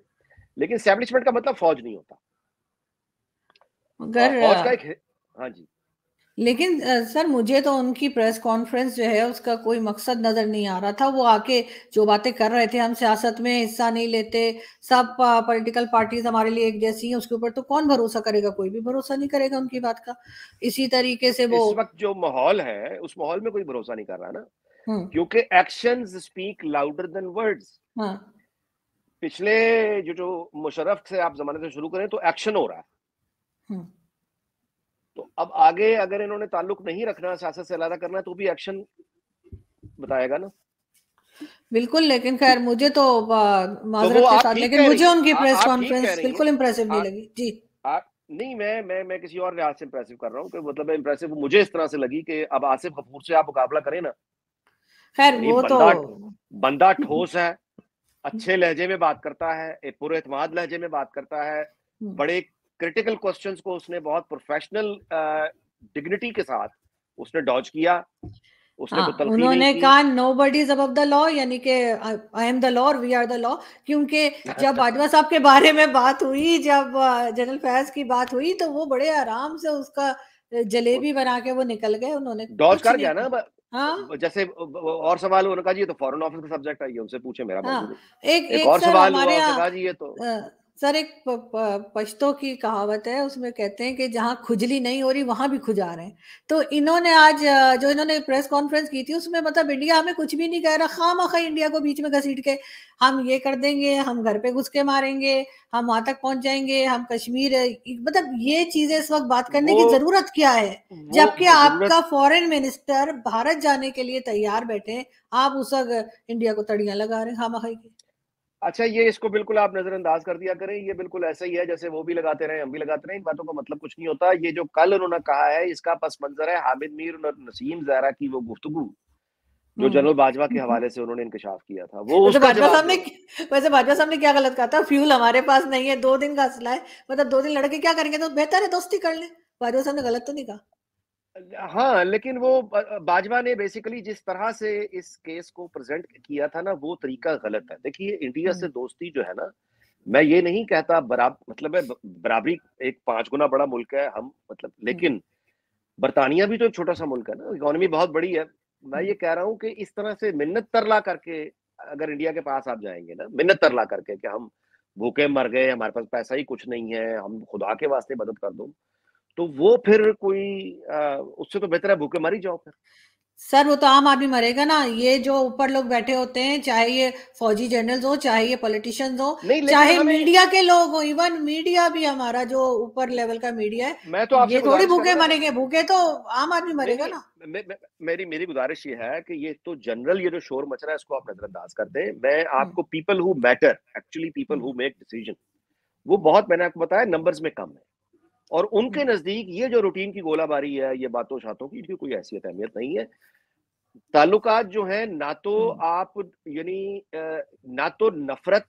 लेकिन एस्टेब्लिशमेंट का मतलब फौज नहीं होता। अगर फौज का एक, हाँ जी, लेकिन सर मुझे तो उनकी प्रेस कॉन्फ्रेंस जो है उसका कोई मकसद नजर नहीं आ रहा था। वो आके जो बातें कर रहे थे, हम सियासत में हिस्सा नहीं लेते, सब पॉलिटिकल पार्टीज हमारे लिए एक जैसी हैं, उसके ऊपर तो कौन भरोसा करेगा? कोई भी भरोसा नहीं करेगा उनकी बात का। इसी तरीके से वो इस वक्त जो माहौल है उस माहौल में कोई भरोसा नहीं कर रहा ना, क्योंकि actions speak louder than words. पिछले जो मुशर्रफ से आप जमाने से शुरू करें तो एक्शन हो रहा है। तो अब आगे अगर इन्होंने ताल्लुक नहीं रखना, सियासत से अलग करना, तो भी एक्शन बताएगा ना। बिल्कुल, लेकिन खैर मुझे तो माजरत के साथ, लेकिन मुझे उनकी प्रेस कॉन्फ्रेंस बिल्कुल इंप्रेसिव नहीं लगी। जी, आप नहीं, मैं किसी और लिहाज से इंप्रेसिव कर रहा हूँ कि मतलब इंप्रेसिव मुझे इस तरह से लगी कि अब आसिफ गफूर से आप मुकाबला करें ना, खैर वो तो बंदा ठोस है, अच्छे लहजे में बात करता है, एक पूरे एतमाद लहजे में बात करता है, बड़े क्रिटिकल क्वेश्चंस को उसने बहुत प्रोफेशनल डिग्निटी के साथ उसने डॉज किया। उसने उन्होंने कहा nobody is above the law, यानी कि आई एम द लॉ और वी आर द लॉ। क्योंकि जब बाजवा साहब के बारे में बात हुई, जब जनरल फैज की बात हुई, तो वो बड़े आराम से उसका जलेबी बना के वो निकल गए। उन्होंने डॉज कर गया ना। हाँ, जैसे और सवाल उन्होंने कहा जी ये तो फॉरेन ऑफिस का सब्जेक्ट है, ये उनसे पूछे, मेरा हाँ, एक और सवाल हुआ, उसने कहा जी ये तो सर एक पश्तो की कहावत है, उसमें कहते हैं कि जहां खुजली नहीं हो रही वहां भी खुजा रहे हैं। तो इन्होंने आज जो इन्होंने प्रेस कॉन्फ्रेंस की थी उसमें मतलब इंडिया हमें कुछ भी नहीं कह रहा, खामखा इंडिया को बीच में घसीट के हम ये कर देंगे, हम घर पे घुस के मारेंगे, हम वहां तक पहुंच जाएंगे, हम कश्मीर मतलब ये चीजें इस वक्त बात करने वो की जरूरत क्या है? जबकि वो आपका जरूरत। फॉरेन मिनिस्टर भारत जाने के लिए तैयार बैठे, आप उस वक्त इंडिया को तड़ियां लगा रहे हैं खामखा की। अच्छा, ये इसको बिल्कुल आप नजरअंदाज कर दिया करें, ये बिल्कुल ऐसा ही है जैसे वो भी लगाते रहे हम भी लगाते रहे, इन बातों का मतलब कुछ नहीं होता। ये जो कल उन्होंने कहा है इसका पस मंजर है हामिद मीर और नसीम जहरा की वो गुफ्तगू जो हम्म। जनरल बाजवा के हवाले से उन्होंने इंकशाफ किया था, वो वैसे उसका भाजपा जवाब साहब दे ने रहा हूँ। वैसे भाजपा साहब ने क्या गलत कहा था? फ्यूल हमारे पास नहीं है, 2 दिन का असला है, मतलब 2 दिन लड़के क्या करेंगे, तो बेहतर है दोस्ती कर ले। भाजपा साहब ने गलत तो नहीं कहा। हाँ, लेकिन वो बाजवा ने बेसिकली जिस तरह से इस केस को प्रेजेंट किया था ना, वो तरीका गलत है। देखिए, इंडिया से हम्म। दोस्ती जो है ना, मैं ये नहीं कहता मतलब है बराबरी, एक 5 गुना बड़ा मुल्क है हम, मतलब, हम्म। लेकिन बरतानिया भी तो एक छोटा सा मुल्क है ना, इकोनॉमी बहुत बड़ी है। मैं हम्म। ये कह रहा हूँ कि इस तरह से मिन्नत तरला करके अगर इंडिया के पास आप जाएंगे ना, मिन्नत तरला करके कि हम भूखे मर गए, हमारे पास पैसा ही कुछ नहीं है, हम खुदा के वास्ते मदद कर दो, तो वो फिर कोई उससे तो बेहतर है भूखे मर ही जाओ फिर। सर वो तो आम आदमी मरेगा ना, ये जो ऊपर लोग बैठे होते हैं, चाहे ये फौजी जनरल्स हो, चाहे ये पॉलिटिशियंस हो, नहीं, लेकिन चाहे हमें, मीडिया के लोग हो, इवन मीडिया भी हमारा जो ऊपर लेवल का मीडिया है, मैं तो आपसे ये थोड़ी गुजारिश भूखे करूंगा कि मरेंगे, भूखे तो आम आदमी नहीं मरेगा नहीं, ना। मेरी मेरी गुजारिश ये है कि ये तो जनरल ये जो शोर मच रहा है इसको आप नजरअंदाज कर दें। मैं हम्म। आपको people who matter, actually people hmm. Who make decision, वो बहुत, मैंने आपको बताया, नंबर्स में कम है। और उनके हम्म। नजदीक ये जो रूटीन की गोलाबारी है, ये बातों शातों की, इनकी कोई हैसियत अहमियत नहीं है। ताल्लुकात जो है ना, तो हम्म। आप यानी ना तो नफरत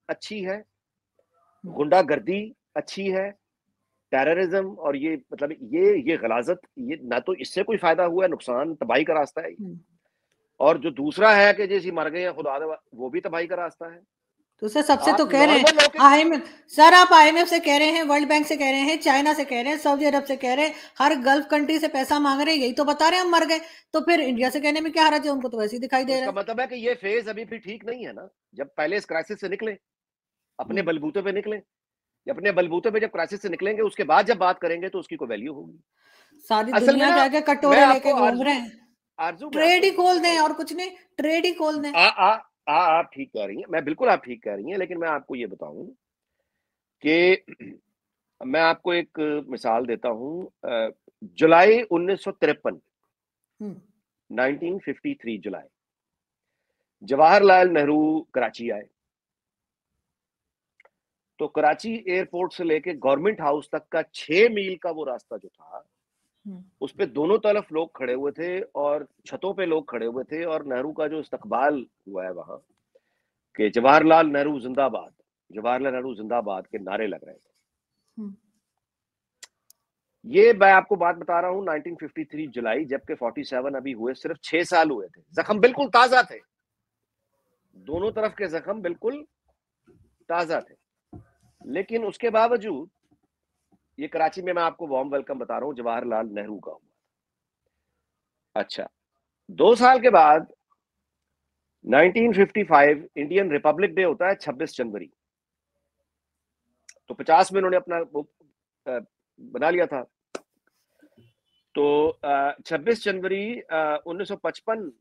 अच्छी है, हम्म। गुंडागर्दी अच्छी है, टेररिज्म और ये मतलब ये गलाजत, ये ना तो इससे कोई फायदा हुआ है, नुकसान तबाही का रास्ता है। हम्म। और जो दूसरा है कि जैसे मर गए हैं खुदा दे, वो भी तबाही का रास्ता है। तो सर सबसे तो आप कह रहे हैं नॉर्मल होके, आईएमएफ, सर आप आईएमएफ से कह रहे हैं, वर्ल्ड बैंक से कह रहे हैं, चाइना से कह रहे हैं, सऊदी अरब से कह रहे हैं, हर गल्फ कंट्री से पैसा मांग रहे हैं, यही तो बता रहे हैं हम मर गए। तो फिर इंडिया से कहने में क्या हर्ज है? उनको तो वैसे ही दिखाई तो दे रहा इसका है। मतलब है कि ये फेज अभी भी ठीक नहीं है ना। जब पहले इस क्राइसिस से निकले, अपने हम्म। बलबूते पे निकले, अपने बलबूते पे जब क्राइसिस से निकलेंगे उसके बाद जब बात करेंगे तो उसकी कोई वैल्यू होगी। सारी असल में दुनिया ना, के आगे मैं कटोरे लेके आपको घूम रहे आरजू, हैं। मैं आपको ट्रेड ही एक चीज खोल दें बताऊं। और कुछ नहीं, ट्रेड ही खोल दें। आ आ आप ठीक कह रही हैं, मैं बिल्कुल, आप ठीक कह रही हैं, लेकिन मैं आपको ये बताऊं कि मैं आपको एक मिसाल देता हूं। जुलाई 1953, हम्म। 1953 जुलाई, जवाहरलाल नेहरू कराची आए। तो कराची एयरपोर्ट से लेके गवर्नमेंट हाउस तक का 6 मील का वो रास्ता जो था, हम्म। उस पे दोनों तरफ लोग खड़े हुए थे और छतों पे लोग खड़े हुए थे, और नेहरू का जो इस्तकबाल हुआ है वहां कि जवाहरलाल नेहरू जिंदाबाद, जवाहरलाल नेहरू जिंदाबाद के नारे लग रहे थे। हम्म। ये मैं आपको बात बता रहा हूँ 1953 जुलाई, जबकि 47 अभी हुए सिर्फ 6 साल हुए थे। जख्म बिल्कुल ताजा थे, दोनों तरफ के जख्म बिल्कुल ताजा थे। लेकिन उसके बावजूद ये कराची में, मैं आपको वार्म वेलकम बता रहा हूँ, जवाहरलाल नेहरू का हुआ। अच्छा, 2 साल के बाद 1955 इंडियन रिपब्लिक डे होता है, 26 जनवरी। तो 50 में उन्होंने अपना वो बना लिया था। तो 26 जनवरी 1955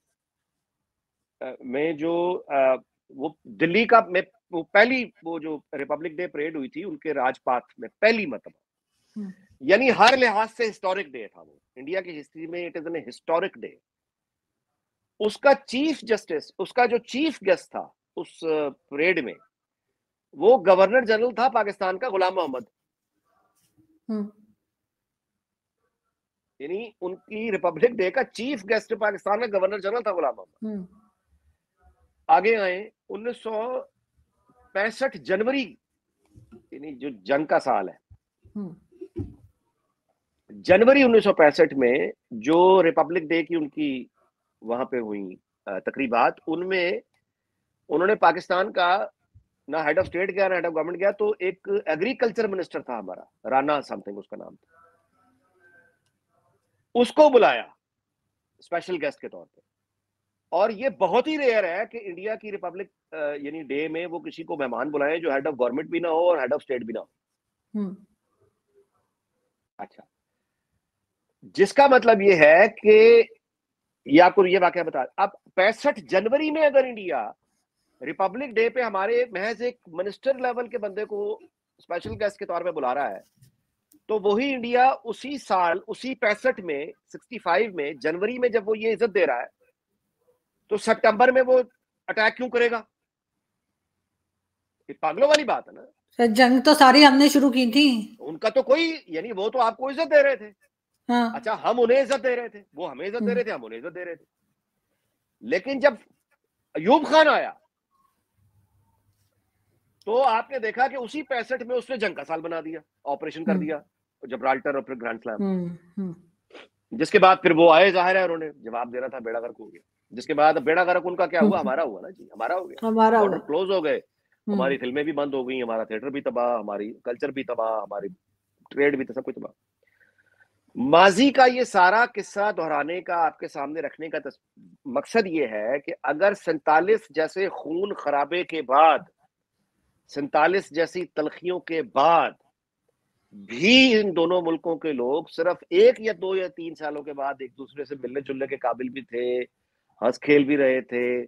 में जो वो दिल्ली का में वो पहली वो जो रिपब्लिक डे परेड हुई थी उनके राजपाथ में पहली मतलब, हम्म। यानी हर लिहाज से हिस्टोरिक डे था वो इंडिया की हिस्ट्री में, it is an historic day. उसका चीफ जस्टिस, उसका जो चीफ गेस्ट था उस परेड में, वो गवर्नर जनरल था पाकिस्तान का, गुलाम मोहम्मद। हम्म। यानी उनकी रिपब्लिक डे का चीफ गेस्ट पाकिस्तान का गवर्नर जनरल था, गुलाम मोहम्मद। हम्म। आगे आए 1965 जनवरी, यानी जो जंग का साल है, हम्म। जनवरी 1965 में जो रिपब्लिक डे की उनकी वहां पे हुई तकरीबात, उनमें उन्होंने पाकिस्तान का ना हेड ऑफ स्टेट गया ना हेड ऑफ गवर्नमेंट गया, तो एक एग्रीकल्चर मिनिस्टर था हमारा, राना समथिंग उसका नाम था, उसको बुलाया स्पेशल गेस्ट के तौर पे। और ये बहुत ही रेयर है कि इंडिया की रिपब्लिक यानी डे में वो किसी को मेहमान बुलाएं जो हेड ऑफ गवर्नमेंट भी ना हो और हेड ऑफ स्टेट भी ना हो। अच्छा, जिसका मतलब ये है कि ये आपको ये वाकया बता, अब 65 जनवरी में अगर इंडिया रिपब्लिक डे पे हमारे महज एक मिनिस्टर लेवल के बंदे को स्पेशल गेस्ट के तौर पे बुला रहा है, तो वही इंडिया उसी साल, उसी 65 में, 65 में जनवरी में जब वो ये इज्जत दे रहा है, तो सितंबर में वो अटैक क्यों करेगा? ये पागलों वाली बात है ना। सर जंग तो सारी हमने शुरू की थी। उनका तो कोई, यानी वो तो आपको इज्जत दे रहे थे। हाँ। अच्छा, हम उन्हें इज्जत दे रहे थे, वो हमें इज्जत दे रहे थे, हम उन्हें इज्जत दे रहे थे। लेकिन जब अयूब खान आया तो आपने देखा कि उसी 65 में उसने जंग का साल बना दिया, ऑपरेशन कर दिया, जब्राल्टर और फिर ग्रैंड स्लैम। जिसके बाद फिर वो आए, जाहिर है उन्होंने जवाब देना था, बेड़ा गर्क हो गया। जिसके बाद बेड़ा गर्क उनका क्या हुआ? हमारा हुआ ना जी, हमारा हो गया, हमारा बॉर्डर हुआ। क्लोज हो गए, हमारी फिल्में भी बंद हो गई, हमारा थिएटर भी तबाह, हमारी कल्चर भी तबाह, हमारी ट्रेड भी, सब कुछ तबाह। माजी का ये सारा किस्सा दोहराने का, आपके सामने रखने का मकसद ये है कि अगर 47 जैसे खून खराबे के बाद, 47 जैसी तलखियों के बाद भी इन दोनों मुल्कों के लोग सिर्फ 1 या 2 या 3 सालों के बाद एक दूसरे से मिलने जुलने के काबिल भी थे, हंस खेल भी रहे थे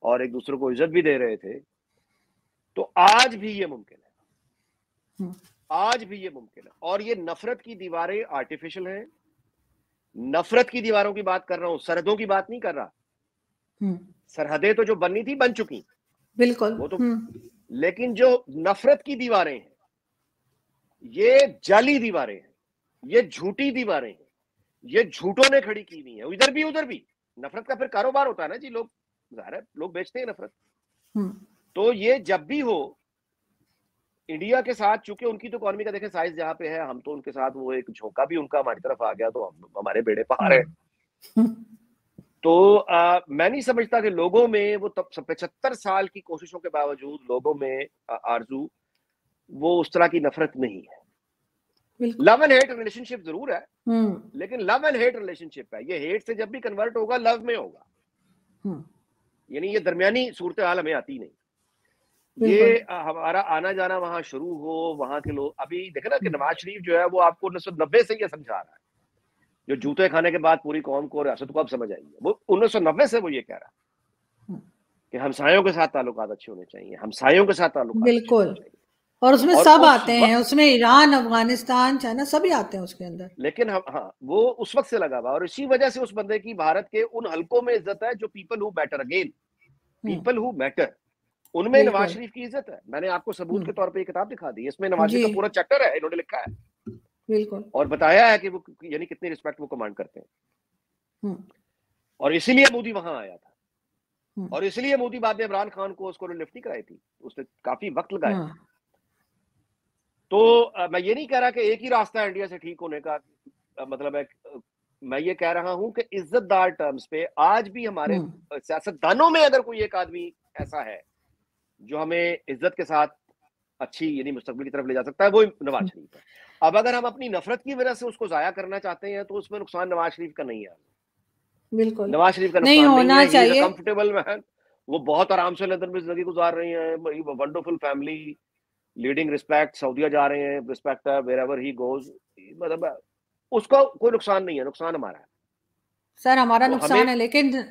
और एक दूसरे को इज्जत भी दे रहे थे, तो आज भी ये मुमकिन है, आज भी ये मुमकिन है। और ये नफरत की दीवारें आर्टिफिशियल हैं, नफरत की दीवारों की बात कर रहा हूं, सरहदों की बात नहीं कर रहा। सरहदें तो जो बननी थी बन चुकी, बिल्कुल, वो तो, लेकिन जो नफरत की दीवारें हैं, ये जाली दीवारें हैं, ये झूठी दीवारें हैं, ये झूठों ने खड़ी की हुई है, इधर भी उधर भी। नफरत का फिर कारोबार होता है ना जी, लोग, जाहिर है लोग बेचते हैं नफरत। तो ये जब भी हो इंडिया के साथ, चूंकि उनकी तो इकोनॉमी का देखें साइज जहां पे है, हम तो उनके साथ, वो एक झोंका भी उनका हमारी तरफ आ गया तो हमारे बेड़े पार है। तो मैं नहीं समझता कि लोगों में वो तब 75 साल की कोशिशों के बावजूद लोगों में आरजू, वो उस तरह की नफरत नहीं है। लव एंड हेट रिलेशनशिप जरूर है, लेकिन लव एंड हेट रिलेशनशिप है, ये हेट से जब भी कन्वर्ट होगा लव में होगा, यानी ये दरमियानी सूरत हाल हमें आती नहीं। ये हमारा आना जाना वहां शुरू हो, वहां के लोग, अभी देखे ना कि नवाज शरीफ जो है वो आपको 1990 से ये समझा रहा है, जो जूते खाने के बाद पूरी कौम को, रियासत को अब समझ आएगी, वो 1990 से वो ये कह रहा है कि हमसायों के साथ ताल्लुकात अच्छे होने चाहिए, हमसायों के साथ ताल्लुकात अच्छे होने चाहिए। और उसमें सब आते हैं, उसमें ईरान, अफगानिस्तान, चाइना सभी आते हैं उसके अंदर। लेकिन हम, हाँ, वो उस वक्त से लगा हुआ, और इसी वजह से उस बंदे की भारत के उन हलकों में इज्जत है जो people who matter, again people who matter, उनमें नवाज शरीफ की इज्जत है। मैंने आपको सबूत के तौर पे ये किताब दिखा दी, इसमें नवाज शरीफ का पूरा चैप्टर है, इन्होंने लिखा है, बिल्कुल, और बताया है कि वो यानी कितनी रिस्पेक्ट वो कमांड करते हैं। और इसीलिए मोदी वहां आया था, और इसलिए मोदी बाद में इमरान खान को उसको लिफ्ट नहीं कराई थी, उसने काफी वक्त लगाया। तो मैं ये नहीं कह रहा कि एक ही रास्ता है इंडिया से ठीक होने का, मतलब है, मैं ये कह रहा हूं कि इज्जतदार टर्म्स पे आज भी हमारे सियासतदानों में अगर कोई एक आदमी ऐसा है जो हमें इज्जत के साथ अच्छी यानी मुस्तकबिल की तरफ ले जा सकता है, वो नवाज शरीफ है। अब अगर हम अपनी नफरत की वजह से उसको जाया करना चाहते हैं तो उसमें नुकसान नवाज शरीफ का नहीं है, बिल्कुल नवाज शरीफ का नहीं नुकसान होना नहीं है। चाहिए। कंफर्टेबल मैन, वो बहुत आराम से लंदन में जिंदगी गुजार रही है, वंडरफुल फैमिली, लीडिंग रिस्पेक्ट, सऊदीया जा रहे हैं, रिस्पेक्ट है वेयर एवर ही गोज, मतलब उसका कोई नुकसान नहीं है, नुकसान हमारा है। सर हमारा तो नुकसान है,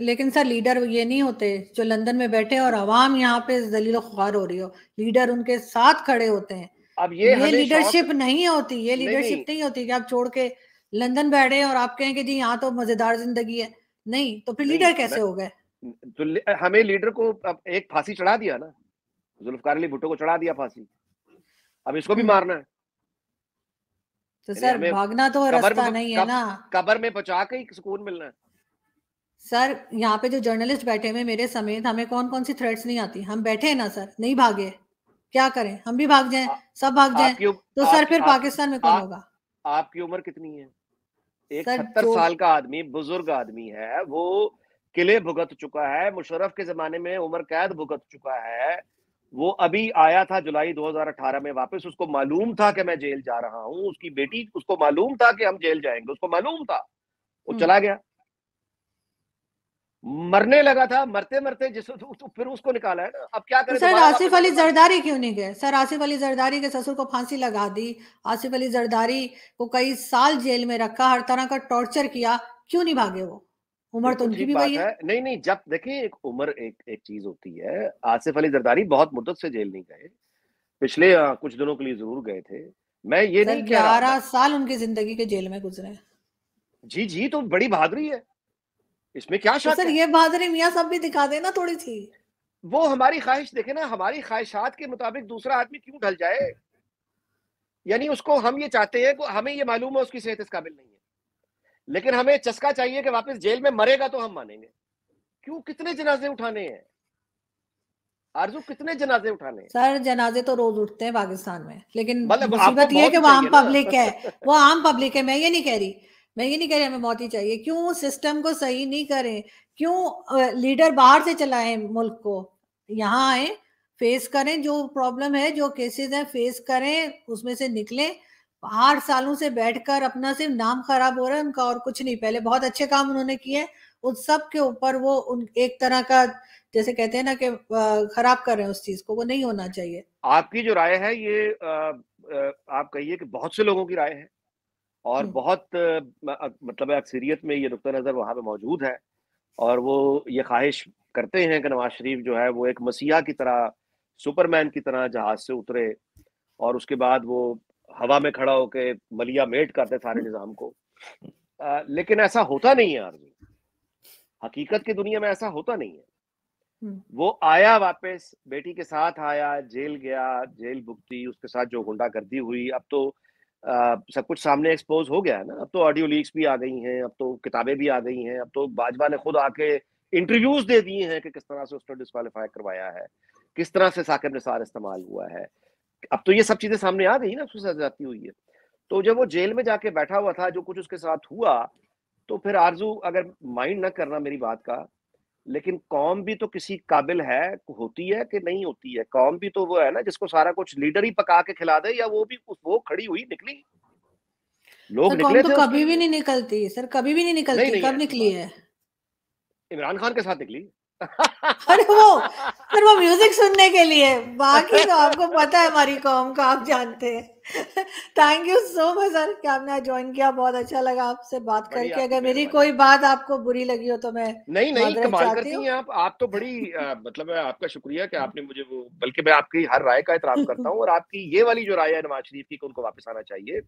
लेकिन सर लीडर ये नहीं होते जो लंदन में बैठे और आवाम यहाँ पे जलील ख्वार हो रही हो, लीडर उनके साथ खड़े होते हैं। अब ये लीडरशिप नहीं होती, ये लीडरशिप नहीं होती कि आप छोड़ के लंदन बैठे और आप कहें कि जी यहाँ तो मजेदार जिंदगी है, नहीं तो फिर लीडर कैसे हो गए? तो हमें लीडर को अब एक फांसी चढ़ा दिया ना, जुल्फकार अली भुट्टो को चढ़ा दिया फांसी, अब इसको भी मारना है। तो सर भागना तो रास्ता नहीं है ना, कब्र में बचा के ही सुकून मिलना है। सर यहाँ पे जो जर्नलिस्ट बैठे हुए मेरे समेत, हमें कौन कौन सी थ्रेट्स नहीं आती, हम बैठे हैं ना सर, नहीं भागे, क्या करें, हम भी भाग जाएं, सब भाग जाएं, तो सर फिर पाकिस्तान में कौन होगा? आपकी उम्र कितनी है? एक 70 साल का आदमी, बुजुर्ग आदमी है, वो किले भुगत चुका है, मुशर्रफ के जमाने में उम्र कैद भुगत चुका है, वो अभी आया था जुलाई 2018 में वापस, उसको मालूम था कि मैं जेल जा रहा हूं, उसकी बेटी, उसको मालूम था कि हम जेल जाएंगे, उसको मालूम था, वो चला गया। मरने लगा था, मरते मरते तो फिर उसको निकाला है ना, अब क्या तो करें, सर दोबारा आसिफ वापस अली अपने पास। जरदारी क्यों नहीं गए? सर आसिफ अली जरदारी के ससुर को फांसी लगा दी, आसिफ अली जरदारी को कई साल जेल में रखा, हर तरह का टॉर्चर किया, क्यों नहीं भागे वो? उम्र तो बिल्कुल उनकी ठीक भी वही बात है। है। नहीं नहीं, जब देखिए एक उम्र, एक एक चीज होती है। आसिफ अली जरदारी बहुत मुद्दत से जेल नहीं गए, पिछले कुछ दिनों के लिए जरूर गए थे। मैं ये सर नहीं कह रहा, 11 साल उनकी जिंदगी के जेल में गुजरे। जी जी, तो बड़ी बहादुरी है, इसमें क्या तो शक सर है। ये बहादुरी मियाँ सब भी दिखा देना थोड़ी सी। वो हमारी ख्वाहिश देखे ना, हमारी ख्वाहिशात के मुताबिक दूसरा आदमी क्यों ढल जाए। यानी उसको हम ये चाहते हैं कि हमें ये मालूम है उसकी सेहत इस काबिल नहीं है, लेकिन हमें चस्का चाहिए कि वापस जेल में मरेगा तो हम मानेंगे। क्यों, कितने जनाजे उठाने हैं आरजू, कितने जनाजे उठाने हैं। सर जनाजे तो रोज उठते हैं पाकिस्तान में, लेकिन मतलब आपको मुसीबत ये है मौत कि ही वो आम चाहिए ना। पब्लिक है। वो आम पब्लिक है, मैं ये नहीं कह रही, मैं ये नहीं कह रही हमें मौत ही चाहिए। क्यों सिस्टम को सही नहीं करें? क्यों लीडर बाहर से चलाएं मुल्क को? यहाँ आए, फेस करें जो प्रॉब्लम है, जो केसेस हैं फेस करें, उसमें से निकलें। 8 सालों से बैठकर अपना सिर्फ नाम खराब हो रहा है उनका, और कुछ नहीं। पहले बहुत अच्छे काम उन्होंने किए, उस सब के ऊपर वो उन एक तरह का, जैसे कहते हैं ना कि खराब कर रहे हैं उस चीज को, वो नहीं होना चाहिए। आपकी जो राय है ये आप कहिए कि बहुत से लोगों की राय है, और हम्म। बहुत मतलब अक्सरियत में ये नुक्ता नजर वहां पे मौजूद है। और वो ये ख्वाहिश करते हैं कि नवाज शरीफ जो है वो एक मसीहा की तरह, सुपरमैन की तरह जहाज से उतरे, और उसके बाद वो हवा में खड़ा होके मलिया मेट करते सारे निजाम को। लेकिन ऐसा होता नहीं है आरज़ू, हकीकत की दुनिया में ऐसा होता नहीं है। हम्म। वो आया वापस, बेटी के साथ आया, जेल गया, जेल भुगती, उसके साथ जो गुंडागर्दी हुई, अब तो सब कुछ सामने एक्सपोज हो गया है ना। अब तो ऑडियो लीक्स भी आ गई हैं, अब तो किताबें भी आ गई हैं, अब तो बाजवा ने खुद आके इंटरव्यूज दे दिए हैं कि किस तरह से उसको डिस्क्वालीफाई करवाया है, किस तरह से साकिब निसार इस्तेमाल हुआ है। अब तो ये सब चीजें सामने आ गई ना, उसके साथ जाती हुई है। तो जब वो जेल में जाके बैठा हुआ था, जो कुछ उसके साथ हुआ, तो फिर आरजू, अगर माइंड ना करना मेरी बात का, लेकिन कौम भी तो किसी काबिल है, होती है कि नहीं होती है। कौम भी तो वो है ना जिसको सारा कुछ लीडर ही पका के खिला दे, या वो भी वो खड़ी हुई निकली, लोग सर कौम निकले तो थे उसके कभी भी लिए। नहीं निकलती, सर कभी भी नहीं नहीं निकलती। नहीं, कब ऐसी निकली बात है? इमरान खान के साथ निकली। अरे वो, सर वो म्यूजिक सुनने के लिए, बाकी तो आपको पता है हमारी कौम का, आप जानते हैं। Thank you so much sir कि आपने आज ज्वाइन किया, बहुत अच्छा लगा आपसे बात बड़ी करके। आपकी अगर मेरी मेहरबानी। कोई बात आपको बुरी लगी हो तो मैं नहीं नहीं, माजरत कमाल चाहती करती हूँ। हैं आप तो बड़ी मतलब आपका शुक्रिया कि आपने मुझे वो, बल्कि मैं आपकी हर राय का एहतराम करता हूँ, और आपकी ये वाली जो राय है नवाज शरीफ की कि उनको वापस आना चाहिए,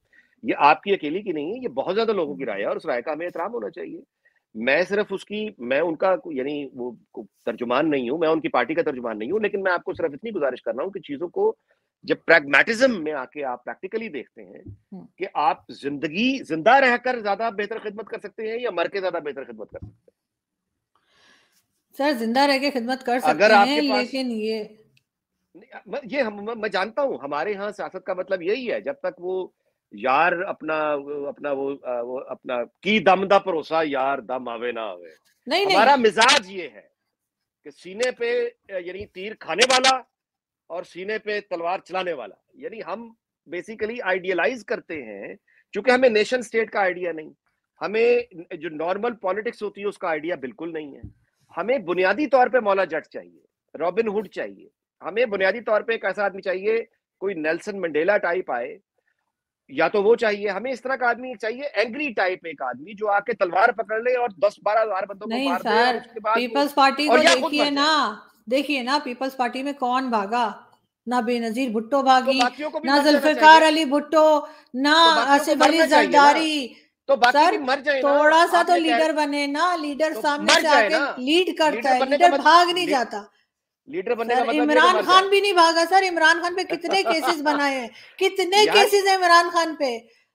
ये आपकी अकेली की नहीं है, ये बहुत ज्यादा लोगों की राय है, और उस राय का हमें एहतराम होना चाहिए। मैं सिर्फ उसकी, मैं उनका यानी वो तर्जुमान नहीं हूं, मैं उनकी पार्टी का तर्जुमान नहीं हूं, लेकिन मैं आपको सिर्फ इतनी गुजारिश कर रहा हूं कि चीजों को जब प्रैग्मेटिज्म में आके आप प्रैक्टिकली देखते हैं कि आप जिंदगी जिंदा रहकर ज्यादा बेहतर खिदमत कर सकते हैं या मर के ज्यादा बेहतर खिदमत कर सकते सर जिंदा रह के खिदमत कर हैं। अगर सकते हैं, आपके पास, लेकिन ये ये मैं जानता हूं, हमारे यहाँ सियासत का मतलब यही है, जब तक वो यार अपना अपना वो अपना की दम दा भरोसा यार दम आवे ना आवे। नहीं नहीं। हमारा मिजाज ये है कि सीने पे यानी तीर खाने वाला और सीने पे तलवार चलाने वाला, यानी हम बेसिकली आइडियलाइज करते हैं, क्योंकि हमें नेशन स्टेट का आइडिया नहीं, हमें जो नॉर्मल पॉलिटिक्स होती है उसका आइडिया बिल्कुल नहीं है। हमें बुनियादी तौर पे मौला जट चाहिए, रॉबिन हुड चाहिए, हमें बुनियादी तौर पे एक ऐसा आदमी चाहिए, कोई नेल्सन मंडेला टाइप आए, या तो वो चाहिए, हमें इस तरह का आदमी चाहिए, एंग्री टाइप एक आदमी जो आके तलवार पकड़ ले और 10-12 हजार बंदों को नहीं मार दे, और सर, उसके बाद वो, पीपल्स पार्टी को और या खुद देखिए मर ना, जाए। देखिए ना पीपल्स पार्टी में कौन भागा? ना बेनजीर भुट्टो तो भागी, बाकियों को भी ना मर जाना जुल्फिकार चाहिए, अली भुट्टो, ना तो बाकियों को आसिफ अली मरना चाहिए ना, जरदारी। तो बाकी भी सर मर जाए ना। थोड़ा सा आप तो ये कह, लीडर बने ना, लीडर तो सामने मर से जाए आके ना। लीड करता लीडर है, बनने का लीडर भाग नहीं मतलब, जाता। लीडर बनने का सर मतलब ये है कि इमरान मर खान जाए। भी नहीं भागा, सर इमरान खान पे कितने केसेस बनाए हैं, कितने यार केसेस हैं इमरान खान पे।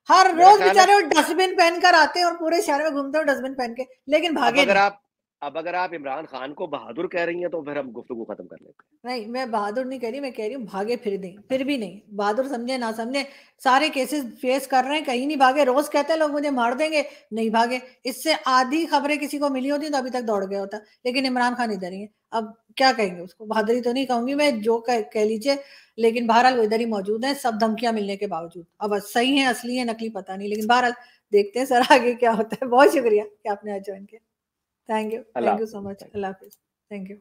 हर मेरा रोज ख्याल है, बेचारे वो डस्टबिन पहनकर आते हैं और पूरे शहर में घूमते हो डस्टबिन पहन के, लेकिन अब भागे अगर नहीं। आप अब अगर आप इमरान खान को बहादुर कह रही हैं तो फिर हम गुफ्तगू खत्म कर लेते नहीं मैं बहादुर नहीं कह रही, मैं कह रही हूँ भागे फिर नहीं, फिर भी नहीं बहादुर, समझे ना समझे, सारे केसेस फेस कर रहे हैं, कहीं नहीं भागे। रोज कहते हैं लोग मुझे मार देंगे, नहीं भागे। इससे आधी खबरें किसी को मिली होती तो अभी तक दौड़ गया होता, लेकिन इमरान खान इधर ही है। अब क्या कहेंगे उसको, बहादुरी तो नहीं कहूंगी मैं, जो कह लीजिए, लेकिन बहरहाल वो इधर ही मौजूद है, सब धमकियां मिलने के बावजूद। अब सही है असली है नकली पता नहीं, लेकिन बहरहाल देखते हैं सर आगे क्या होता है। बहुत शुक्रिया कि आपने आज ज्वाइन किया। थैंक अल्लाह यू सो हाफ़िज़। मच। थैंक अल्लाह हाफ़िज़। Thank you.